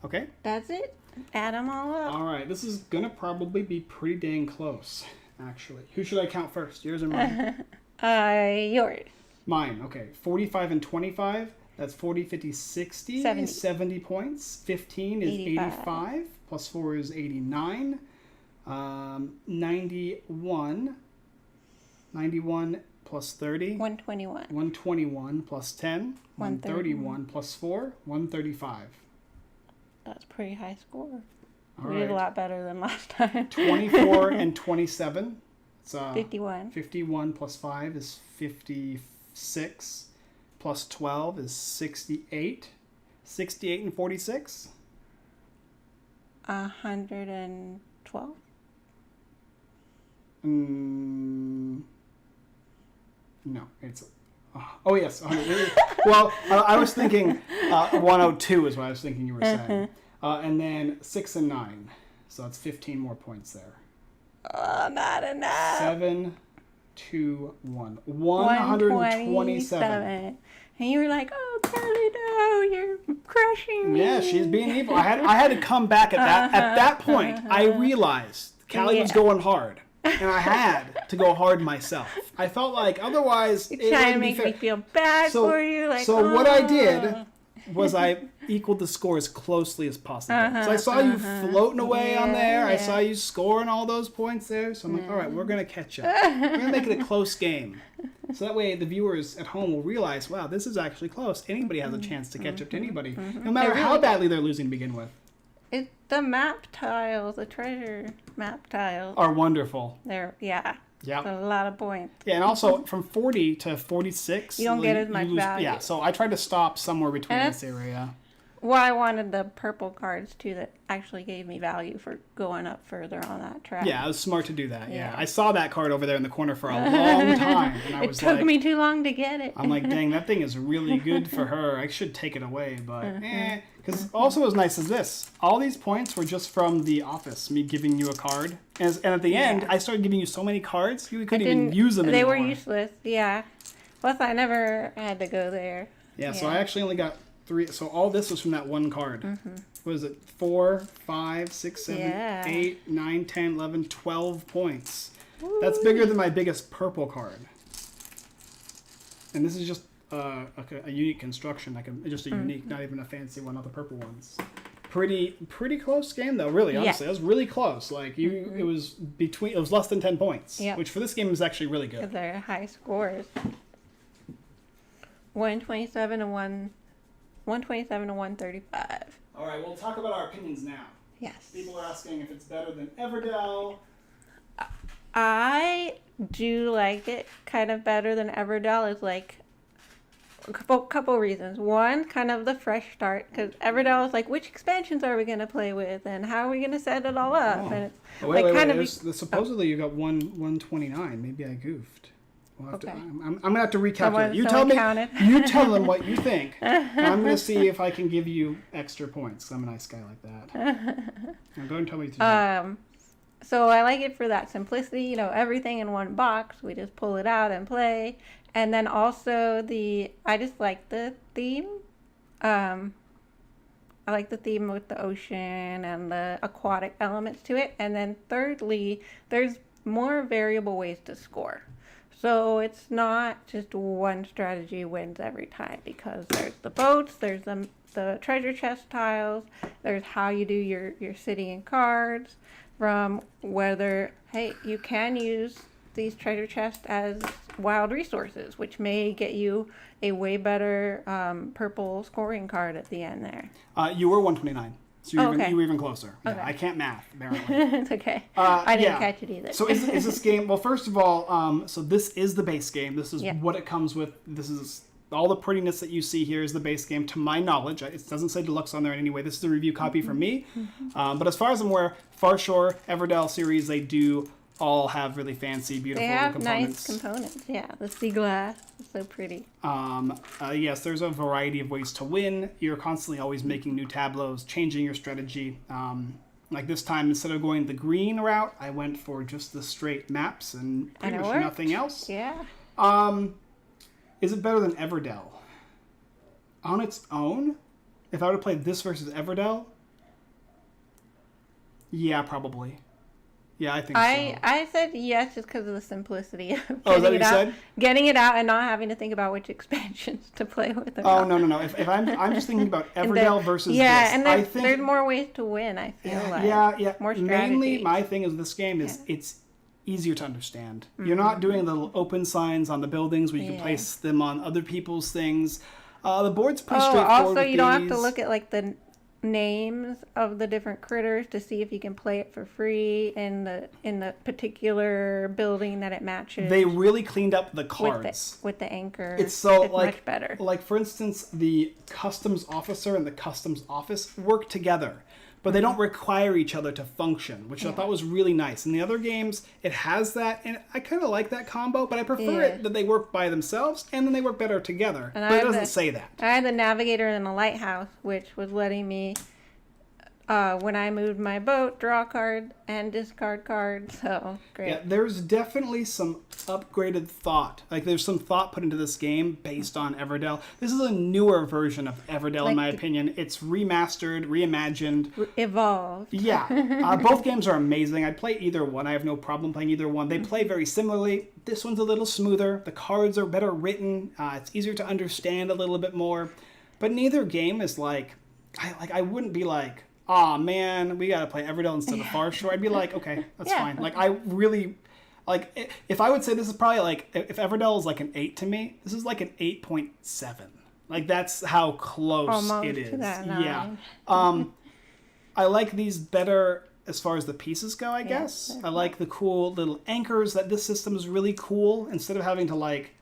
Speaker 2: Okay.
Speaker 1: That's it. Add them all up.
Speaker 2: All right. This is gonna probably be pretty dang close, actually. Who should I count first? Yours or mine?
Speaker 1: Yours.
Speaker 2: Mine. Okay. 45 and 25. That's 40, 50, 60. 70 points. 15 is 85. Plus 4 is 89. 91. 91 plus 30.
Speaker 1: 121.
Speaker 2: 121 plus 10. 131 plus 4. 135.
Speaker 1: That's a pretty high score.
Speaker 2: All
Speaker 1: We did a
Speaker 2: right.
Speaker 1: lot better than last time.
Speaker 2: 24 and 27. It's
Speaker 1: 51.
Speaker 2: 51 plus 5 is 56. Plus 12 is 68. 68 and 46.
Speaker 1: 112.
Speaker 2: No, it's. Oh, yes. 100. Well, I was thinking 102 is what I was thinking you were saying. And then 6 and 9. So that's 15 more points there.
Speaker 1: Oh, not enough.
Speaker 2: 7, 2, 1. 127.
Speaker 1: And you were like, oh, Kelly, no, you're crushing me.
Speaker 2: Yeah, she's being evil. I had to come back at that point. I realized Callie was going hard, and I had to go hard myself. I felt like otherwise
Speaker 1: You're trying to make me feel bad for you. Like,
Speaker 2: so what I did was I equaled the score as closely as possible. So I saw you floating away on there. I saw you scoring all those points there. So I'm like, all right, we're going to catch up. We're going to make it a close game. So that way the viewers at home will realize, wow, this is actually close. Anybody has a chance to catch up to anybody, no matter how badly they're losing to begin with.
Speaker 1: It's the map tiles, the treasure map tiles.
Speaker 2: Are wonderful.
Speaker 1: They're, yeah.
Speaker 2: Yeah.
Speaker 1: It's a lot of points.
Speaker 2: Yeah, and also from 40 to 46.
Speaker 1: You don't get as much value.
Speaker 2: Yeah, so I tried to stop somewhere between this area.
Speaker 1: Well, I wanted the purple cards, too, that actually gave me value for going up further on that track.
Speaker 2: Yeah, it was smart to do that. Yeah.
Speaker 1: Yeah.
Speaker 2: I saw that card over there in the corner for a long time. And I was
Speaker 1: It took me too long to get it.
Speaker 2: I'm like, dang, that thing is really good for her. I should take it away, but Because also as nice as this, all these points were just from the office, me giving you a card. And at the end, I started giving you so many cards, you couldn't even use them anymore.
Speaker 1: They were useless, yeah. Plus, I never had to go there.
Speaker 2: Yeah, so I actually only got 3. So all this was from that one card. What is it? 4, 5, 6, 7, 8, 9, 10, 11, 12 points. Woo. That's bigger than my biggest purple card. And this is just a unique construction, just a unique, not even a fancy one, not the purple ones. Pretty close game though, really, honestly. It was really close. Like it was less than 10 points, which for this game is actually really good.
Speaker 1: They're high scores. 127 and 135.
Speaker 2: All right, we'll talk about our opinions now.
Speaker 1: Yes.
Speaker 2: People are asking if it's better than Everdell.
Speaker 1: I do like it kind of better than Everdell. Is like a couple reasons. One, kind of the fresh start, because Everdell is like, which expansions are we going to play with, and how are we going to set it all up? And it's
Speaker 2: Wait, supposedly you got 129. Maybe I goofed. We'll have
Speaker 1: Okay.
Speaker 2: to, I'm gonna have to recalculate.
Speaker 1: Someone-
Speaker 2: You
Speaker 1: someone
Speaker 2: tell me.
Speaker 1: counted.
Speaker 2: You tell them what you think, and I'm gonna see if I can give you extra points. 'Cause I'm a nice guy like that. Now go and tell me what you think.
Speaker 1: So I like it for that simplicity, you know, everything in one box. We just pull it out and play. And then also I just like the theme. I like the theme with the ocean and the aquatic elements to it. And then thirdly, there's more variable ways to score. So it's not just one strategy wins every time, because there's the boats, there's the treasure chest tiles, there's how you do your city and cards, from whether, hey, you can use these treasure chests as wild resources, which may get you a way better purple scoring card at the end there.
Speaker 2: You were 129, so
Speaker 1: Okay.
Speaker 2: you were even closer. Yeah,
Speaker 1: Okay.
Speaker 2: I can't math, apparently.
Speaker 1: It's okay. I didn't
Speaker 2: yeah.
Speaker 1: catch it either.
Speaker 2: So is this game? Well, first of all, so this is the base game. This is
Speaker 1: Yeah.
Speaker 2: what it comes with. This is all the prettiness that you see here is the base game. To my knowledge, it doesn't say deluxe on there in any way. This is a review copy from me. But as far as I'm aware, Farshore, Everdell series, they do all have really fancy, beautiful
Speaker 1: They have
Speaker 2: components.
Speaker 1: nice components, yeah. The sea glass is so pretty.
Speaker 2: Yes, there's a variety of ways to win. You're constantly always making new tableaus, changing your strategy. Like this time, instead of going the green route, I went for just the straight maps and pretty
Speaker 1: And it
Speaker 2: much
Speaker 1: worked.
Speaker 2: nothing else.
Speaker 1: Yeah.
Speaker 2: Is it better than Everdell? On its own, if I were to play this versus Everdell, yeah, probably. Yeah, I think so.
Speaker 1: I said yes just because of the simplicity of
Speaker 2: Oh, is that what you
Speaker 1: it out,
Speaker 2: said?
Speaker 1: getting it out and not having to think about which expansions to play with. Or
Speaker 2: Oh,
Speaker 1: not.
Speaker 2: no. If I'm just thinking about
Speaker 1: And
Speaker 2: Everdell versus
Speaker 1: yeah,
Speaker 2: this,
Speaker 1: and
Speaker 2: I
Speaker 1: there's,
Speaker 2: think
Speaker 1: there's more ways to win. I feel like
Speaker 2: yeah.
Speaker 1: more strategy.
Speaker 2: Mainly, my thing is this game is it's easier to understand. You're not doing the little open signs on the buildings where you can
Speaker 1: Yeah.
Speaker 2: place them on other people's things. The board's pretty
Speaker 1: Oh,
Speaker 2: straightforward.
Speaker 1: also
Speaker 2: with
Speaker 1: you don't have to
Speaker 2: these.
Speaker 1: look at like the names of the different critters to see if you can play it for free in the particular building that it matches.
Speaker 2: They really cleaned up the
Speaker 1: with
Speaker 2: cards.
Speaker 1: with the anchor.
Speaker 2: It's so like
Speaker 1: much better.
Speaker 2: Like for instance, the customs officer and the customs office work together, but they don't require each other to function, which I thought was really nice. In the other games, it has that, and I kind of like that combo, but I prefer it that they work by themselves and then they work better together.
Speaker 1: And
Speaker 2: but it doesn't say that.
Speaker 1: I had the navigator and the lighthouse, which was letting me, when I moved my boat, draw a card and discard cards. So great.
Speaker 2: Yeah, there's definitely some upgraded thought. Like there's some thought put into this game based on Everdell. This is a newer version of Everdell, in my opinion. It's remastered, reimagined.
Speaker 1: Evolved.
Speaker 2: Yeah, both games are amazing. I'd play either one. I have no problem playing either one. They play very similarly. This one's a little smoother. The cards are better written. It's easier to understand a little bit more. But neither game is like I wouldn't be like, oh man, we gotta play Everdell instead of Farshore. I'd be like, okay, that's fine. Like I really, like if I would say this is probably like, if Everdell is like an 8 to me, this is like an 8.7. Like that's how close
Speaker 1: Almost
Speaker 2: it is.
Speaker 1: to that
Speaker 2: Yeah.
Speaker 1: 9.
Speaker 2: I like these better as far as the pieces go, I guess.
Speaker 1: they're
Speaker 2: I like the cool little anchors that this system is really cool. Instead of having to like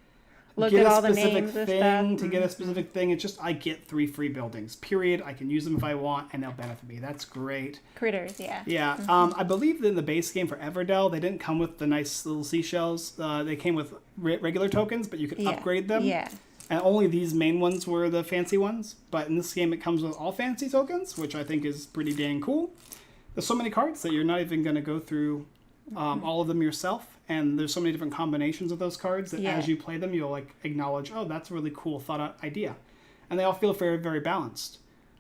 Speaker 1: Look
Speaker 2: get
Speaker 1: at
Speaker 2: a
Speaker 1: all the
Speaker 2: specific
Speaker 1: names and
Speaker 2: thing
Speaker 1: stuff.
Speaker 2: to get a specific thing. It's just I get 3 free buildings. Period. I can use them if I want, and they'll benefit me. That's great.
Speaker 1: Critters, yeah.
Speaker 2: Yeah. I believe that in the base game for Everdell, they didn't come with the nice little seashells. They came with regular tokens, but you could upgrade them.
Speaker 1: Yeah.
Speaker 2: And only these main ones were the fancy ones. But in this game, it comes with all fancy tokens, which I think is pretty dang cool. There's so many cards that you're not even going to go through all of them yourself. And there's so many different combinations of those cards that as you play them, you'll like acknowledge, oh, that's a really cool thought out idea. And they all feel very, very balanced.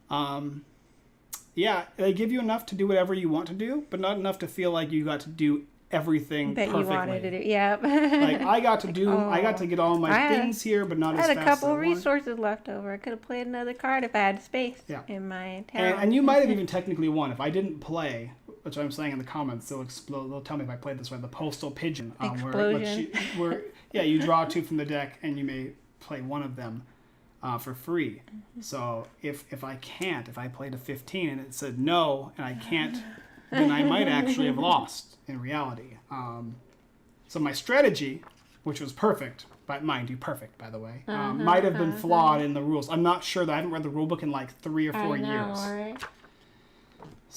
Speaker 2: Yeah, they give you enough to do whatever you want to do, but not enough to feel like you got to do everything
Speaker 1: That
Speaker 2: perfectly.
Speaker 1: you wanted to do. Yeah.
Speaker 2: Like I got to get all my things here, but not
Speaker 1: I
Speaker 2: as
Speaker 1: had
Speaker 2: fast
Speaker 1: a
Speaker 2: as
Speaker 1: couple
Speaker 2: I want.
Speaker 1: resources left over. I could have played another card if I had space in my town.
Speaker 2: And you might have even technically won if I didn't play, which I'm saying in the comments. They'll explode. They'll tell me if I played this right. The postal pigeon, where you draw 2 from the deck and you may play one of them for free. So if I played a 15 and it said no and I can't, then I might actually have lost in reality. So my strategy, which was perfect, but mind you, perfect by the way, might have been flawed in the rules. I'm not sure. That I haven't read the rulebook in like 3 or 4 years.
Speaker 1: Right?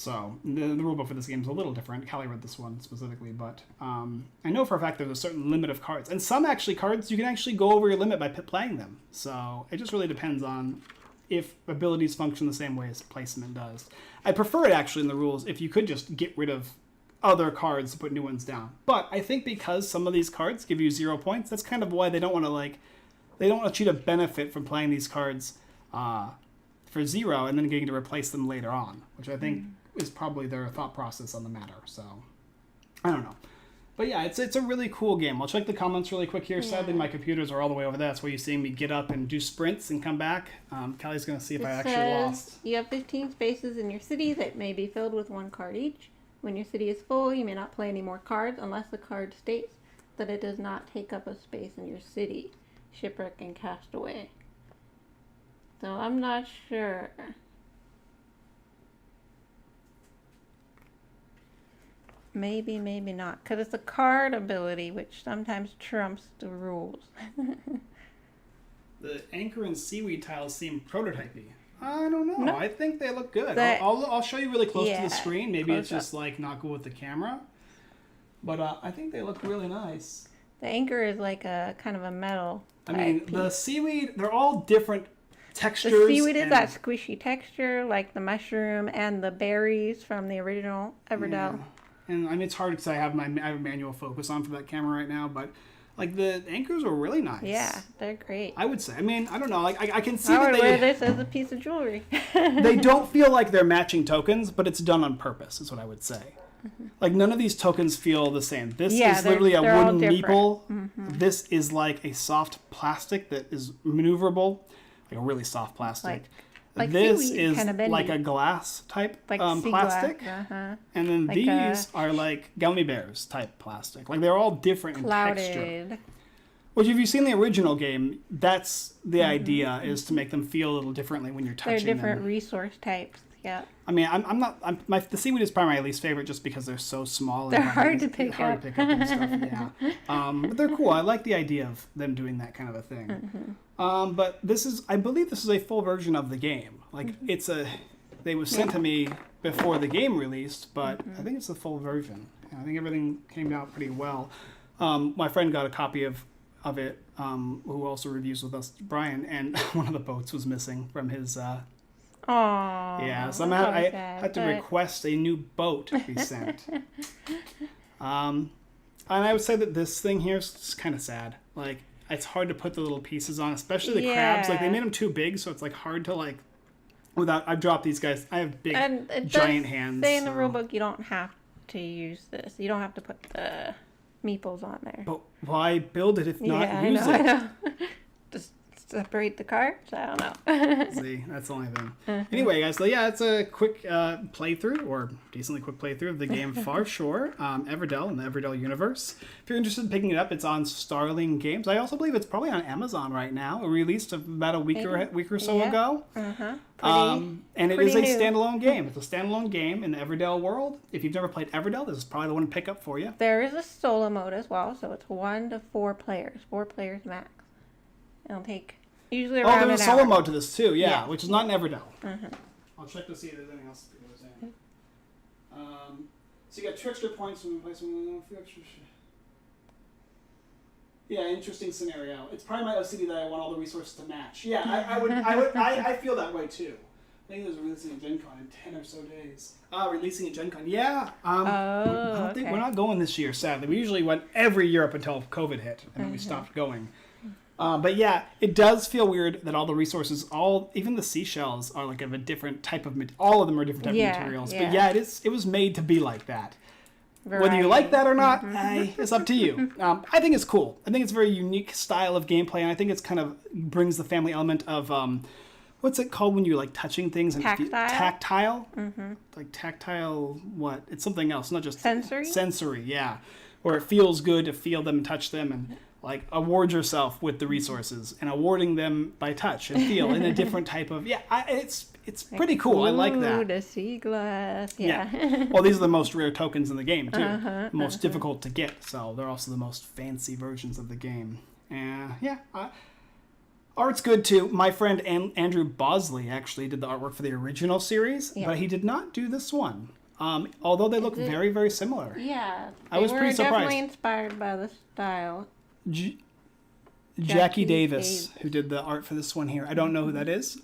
Speaker 2: So the rulebook for this game is a little different. Callie read this one specifically, but I know for a fact there's a certain limit of cards. And some actually cards, you can actually go over your limit by playing them. So it just really depends on if abilities function the same way as placement does. I prefer it actually in the rules if you could just get rid of other cards to put new ones down. But I think because some of these cards give you 0 points, that's kind of why they don't want you to benefit from playing these cards for 0 and then getting to replace them later on, which I think is probably their thought process on the matter. So I don't know. But yeah, it's a really cool game. I'll check the comments really quick here. Yeah. Sadly, my computers are all the way over there. That's why you're seeing me get up and do sprints and come back. Callie's going to see if I actually lost.
Speaker 1: You have 15 spaces in your city that may be filled with 1 card each. When your city is full, you may not play any more cards unless the card states that it does not take up a space in your city. Shipwreck and Castaway. So I'm not sure. Maybe, maybe not. Because it's a card ability, which sometimes trumps the rules.
Speaker 2: The anchor and seaweed tiles seem prototypey. I don't know.
Speaker 1: No.
Speaker 2: I think they look good. I'll show you really close to the screen. Maybe it's just
Speaker 1: up.
Speaker 2: like not good with the camera. But I think they look really nice.
Speaker 1: The anchor is like a kind of a metal.
Speaker 2: I mean, the seaweed, they're all different textures.
Speaker 1: The seaweed is that squishy texture, like the mushroom and the berries from the original Everdell.
Speaker 2: Yeah. And I mean, it's hard because I have manual focus on for that camera right now, but like the anchors are really nice.
Speaker 1: Yeah, they're great.
Speaker 2: I would say. I mean, I don't know. Like I can see
Speaker 1: I
Speaker 2: that
Speaker 1: would wear this as a piece of jewelry.
Speaker 2: They don't feel like they're matching tokens, but it's done on purpose. Is what I would say. Mm-hmm. Like none of these tokens feel the same. This is literally a wooden meeple. Mm-hmm. This is like a soft plastic that is maneuverable, like a really soft plastic.
Speaker 1: Like
Speaker 2: this is
Speaker 1: kind of
Speaker 2: like a glass type
Speaker 1: like
Speaker 2: plastic,
Speaker 1: uh-huh.
Speaker 2: And then
Speaker 1: like
Speaker 2: these are like gummy bears type plastic. Like they're all different in texture. Which, if you've seen the original game, that's the idea, is to make them feel a little differently when you're touching them.
Speaker 1: They're different resource types. Yeah.
Speaker 2: I mean, the seaweed is probably my least favorite just because they're so small.
Speaker 1: They're hard to pick up.
Speaker 2: And stuff. Yeah. But they're cool. I like the idea of them doing that kind of a thing. Mm-hmm. But I believe this is a full version of the game. Like they was sent to me before the game released, but I think it's the full version. I think everything came out pretty well. My friend got a copy of it, who also reviews with us, Brian, and one of the boats was missing from his.
Speaker 1: Aww.
Speaker 2: Yeah, so I had to request a new boat be sent. And I would say that this thing here is kind of sad. Like, it's hard to put the little pieces on, especially the crabs. Like, they made them too big, so it's like hard to like. I've dropped these guys. I have big, giant hands.
Speaker 1: Say in the rulebook, you don't have to use this. You don't have to put the meeples on there.
Speaker 2: But why build it if not use it?
Speaker 1: I know. Just separate the cards? I don't know.
Speaker 2: See, that's the only thing. Anyway, guys, so yeah, it's a quick playthrough, or decently quick playthrough of the game Farshore, Everdell, in the Everdell universe. If you're interested in picking it up, it's on Starling Games. I also believe it's probably on Amazon right now. It released about a week or so ago. And it is a standalone game. It's a standalone game in the Everdell world. If you've never played Everdell, this is probably the one to pick up for you.
Speaker 1: There is a solo mode as well, so it's 1 to 4 players. 4 players max. It'll take usually around an hour.
Speaker 2: There's a solo mode to this too, yeah, which is not in Everdell. I'll check to see if there's anything else people are saying. So you got trickster points from placement. Yeah, interesting scenario. It's probably my OCD that I want all the resources to match. Yeah, I feel that way too. I think there's releasing a Gen Con in 10 or so days. Releasing a Gen Con. Yeah. I don't think we're not going this year, sadly. We usually went every year up until COVID hit, and then we stopped going. But yeah, it does feel weird that all the resources, even the seashells, are like of a different type of all of them are different type of materials. But yeah, it was made to be like that. Variety. Whether you like that or not, it's up to you. I think it's cool. I think it's a very unique style of gameplay, and I think it's kind of brings the family element of what's it called when you're like touching things and tactile. Like tactile what? It's something else, not just sensory, yeah. Where it feels good to feel them and touch them, and like award yourself with the resources and awarding them by touch and feel in a different type of it's pretty cool. I like that.
Speaker 1: The sea glass. Yeah.
Speaker 2: Well, these are the most rare tokens in the game too. The most difficult to get, so they're also the most fancy versions of the game. Art's good too. My friend Andrew Bosley actually did the artwork for the original series,
Speaker 1: Yeah.
Speaker 2: but he did not do this one. Although they look very, very similar.
Speaker 1: Yeah.
Speaker 2: I was pretty surprised.
Speaker 1: Definitely inspired by the style.
Speaker 2: Jackie Davis, who did the art for this one here. I don't know who that is.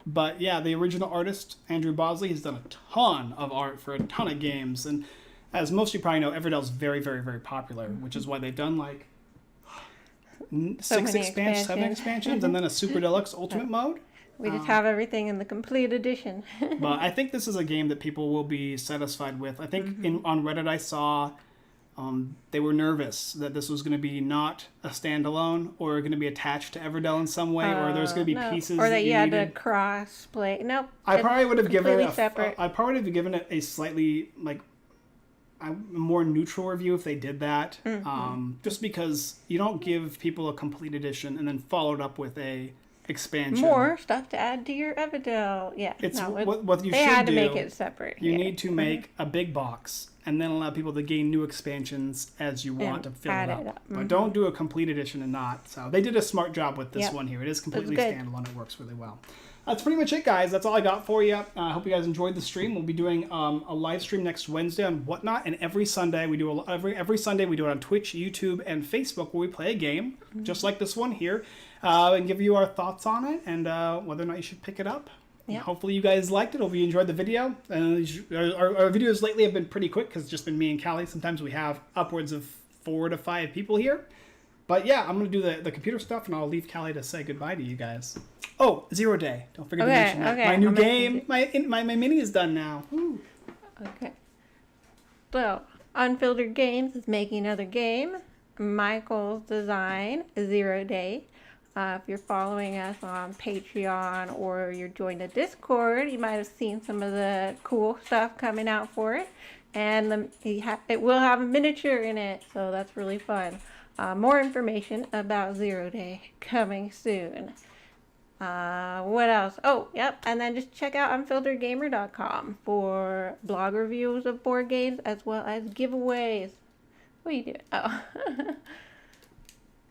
Speaker 2: But yeah, the original artist, Andrew Bosley, has done a ton of art for a ton of games. And as most of you probably know, Everdell's very, very, very popular, which is why they've done like seven expansions, and then a Super Deluxe Ultimate Mode.
Speaker 1: We just have everything in the complete edition.
Speaker 2: But I think this is a game that people will be satisfied with. I think on Reddit I saw they were nervous that this was going to be not a standalone or going to be attached to Everdell in some way, or there's going to be pieces
Speaker 1: or that you had to
Speaker 2: needed.
Speaker 1: cross play. Nope.
Speaker 2: I probably would have given it
Speaker 1: separate.
Speaker 2: I probably would have given it a slightly a more neutral review if they did that. Just because you don't give people a complete edition and then follow it up with a expansion.
Speaker 1: More stuff to add to your Everdell. Yeah.
Speaker 2: It's
Speaker 1: no,
Speaker 2: what you
Speaker 1: they
Speaker 2: should
Speaker 1: had to
Speaker 2: do.
Speaker 1: make it separate.
Speaker 2: You need to make a big box and then allow people to gain new expansions as you want to fill it up. But don't do a complete edition and not. So they did a smart job with this one here. It is completely standalone. It works really well. That's pretty much it, guys. That's all I got for you. I hope you guys enjoyed the stream. We'll be doing a live stream next Wednesday on Whatnot, and every Sunday we do every Sunday we do it on Twitch, YouTube, and Facebook, where we play a game just like this one here, and give you our thoughts on it and whether or not you should pick it up. Yeah. Hopefully you guys liked it. Hope you enjoyed the video. Our videos lately have been pretty quick because it's just been me and Callie. Sometimes we have upwards of 4 to 5 people here. But yeah, I'm going to do the computer stuff, and I'll leave Callie to say goodbye to you guys. Oh, 0 Day. Don't forget to mention that. My new game, my mini is done now. Woo.
Speaker 1: Okay. So, Unfiltered Games is making another game. Michael's design, 0 Day. If you're following us on Patreon or you're joined the Discord, you might have seen some of the cool stuff coming out for it. And it will have a miniature in it, so that's really fun. More information about 0 Day coming soon. What else? Oh, yep. And then just check out unfilteredgamer.com for blog reviews of board games as well as giveaways. What are you doing? Oh.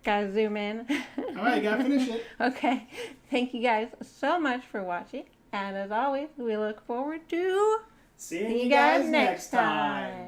Speaker 1: Gotta zoom in.
Speaker 2: All right, gotta finish it.
Speaker 1: Okay. Thank you guys so much for watching. And as always, we look forward to
Speaker 2: seeing you guys next time.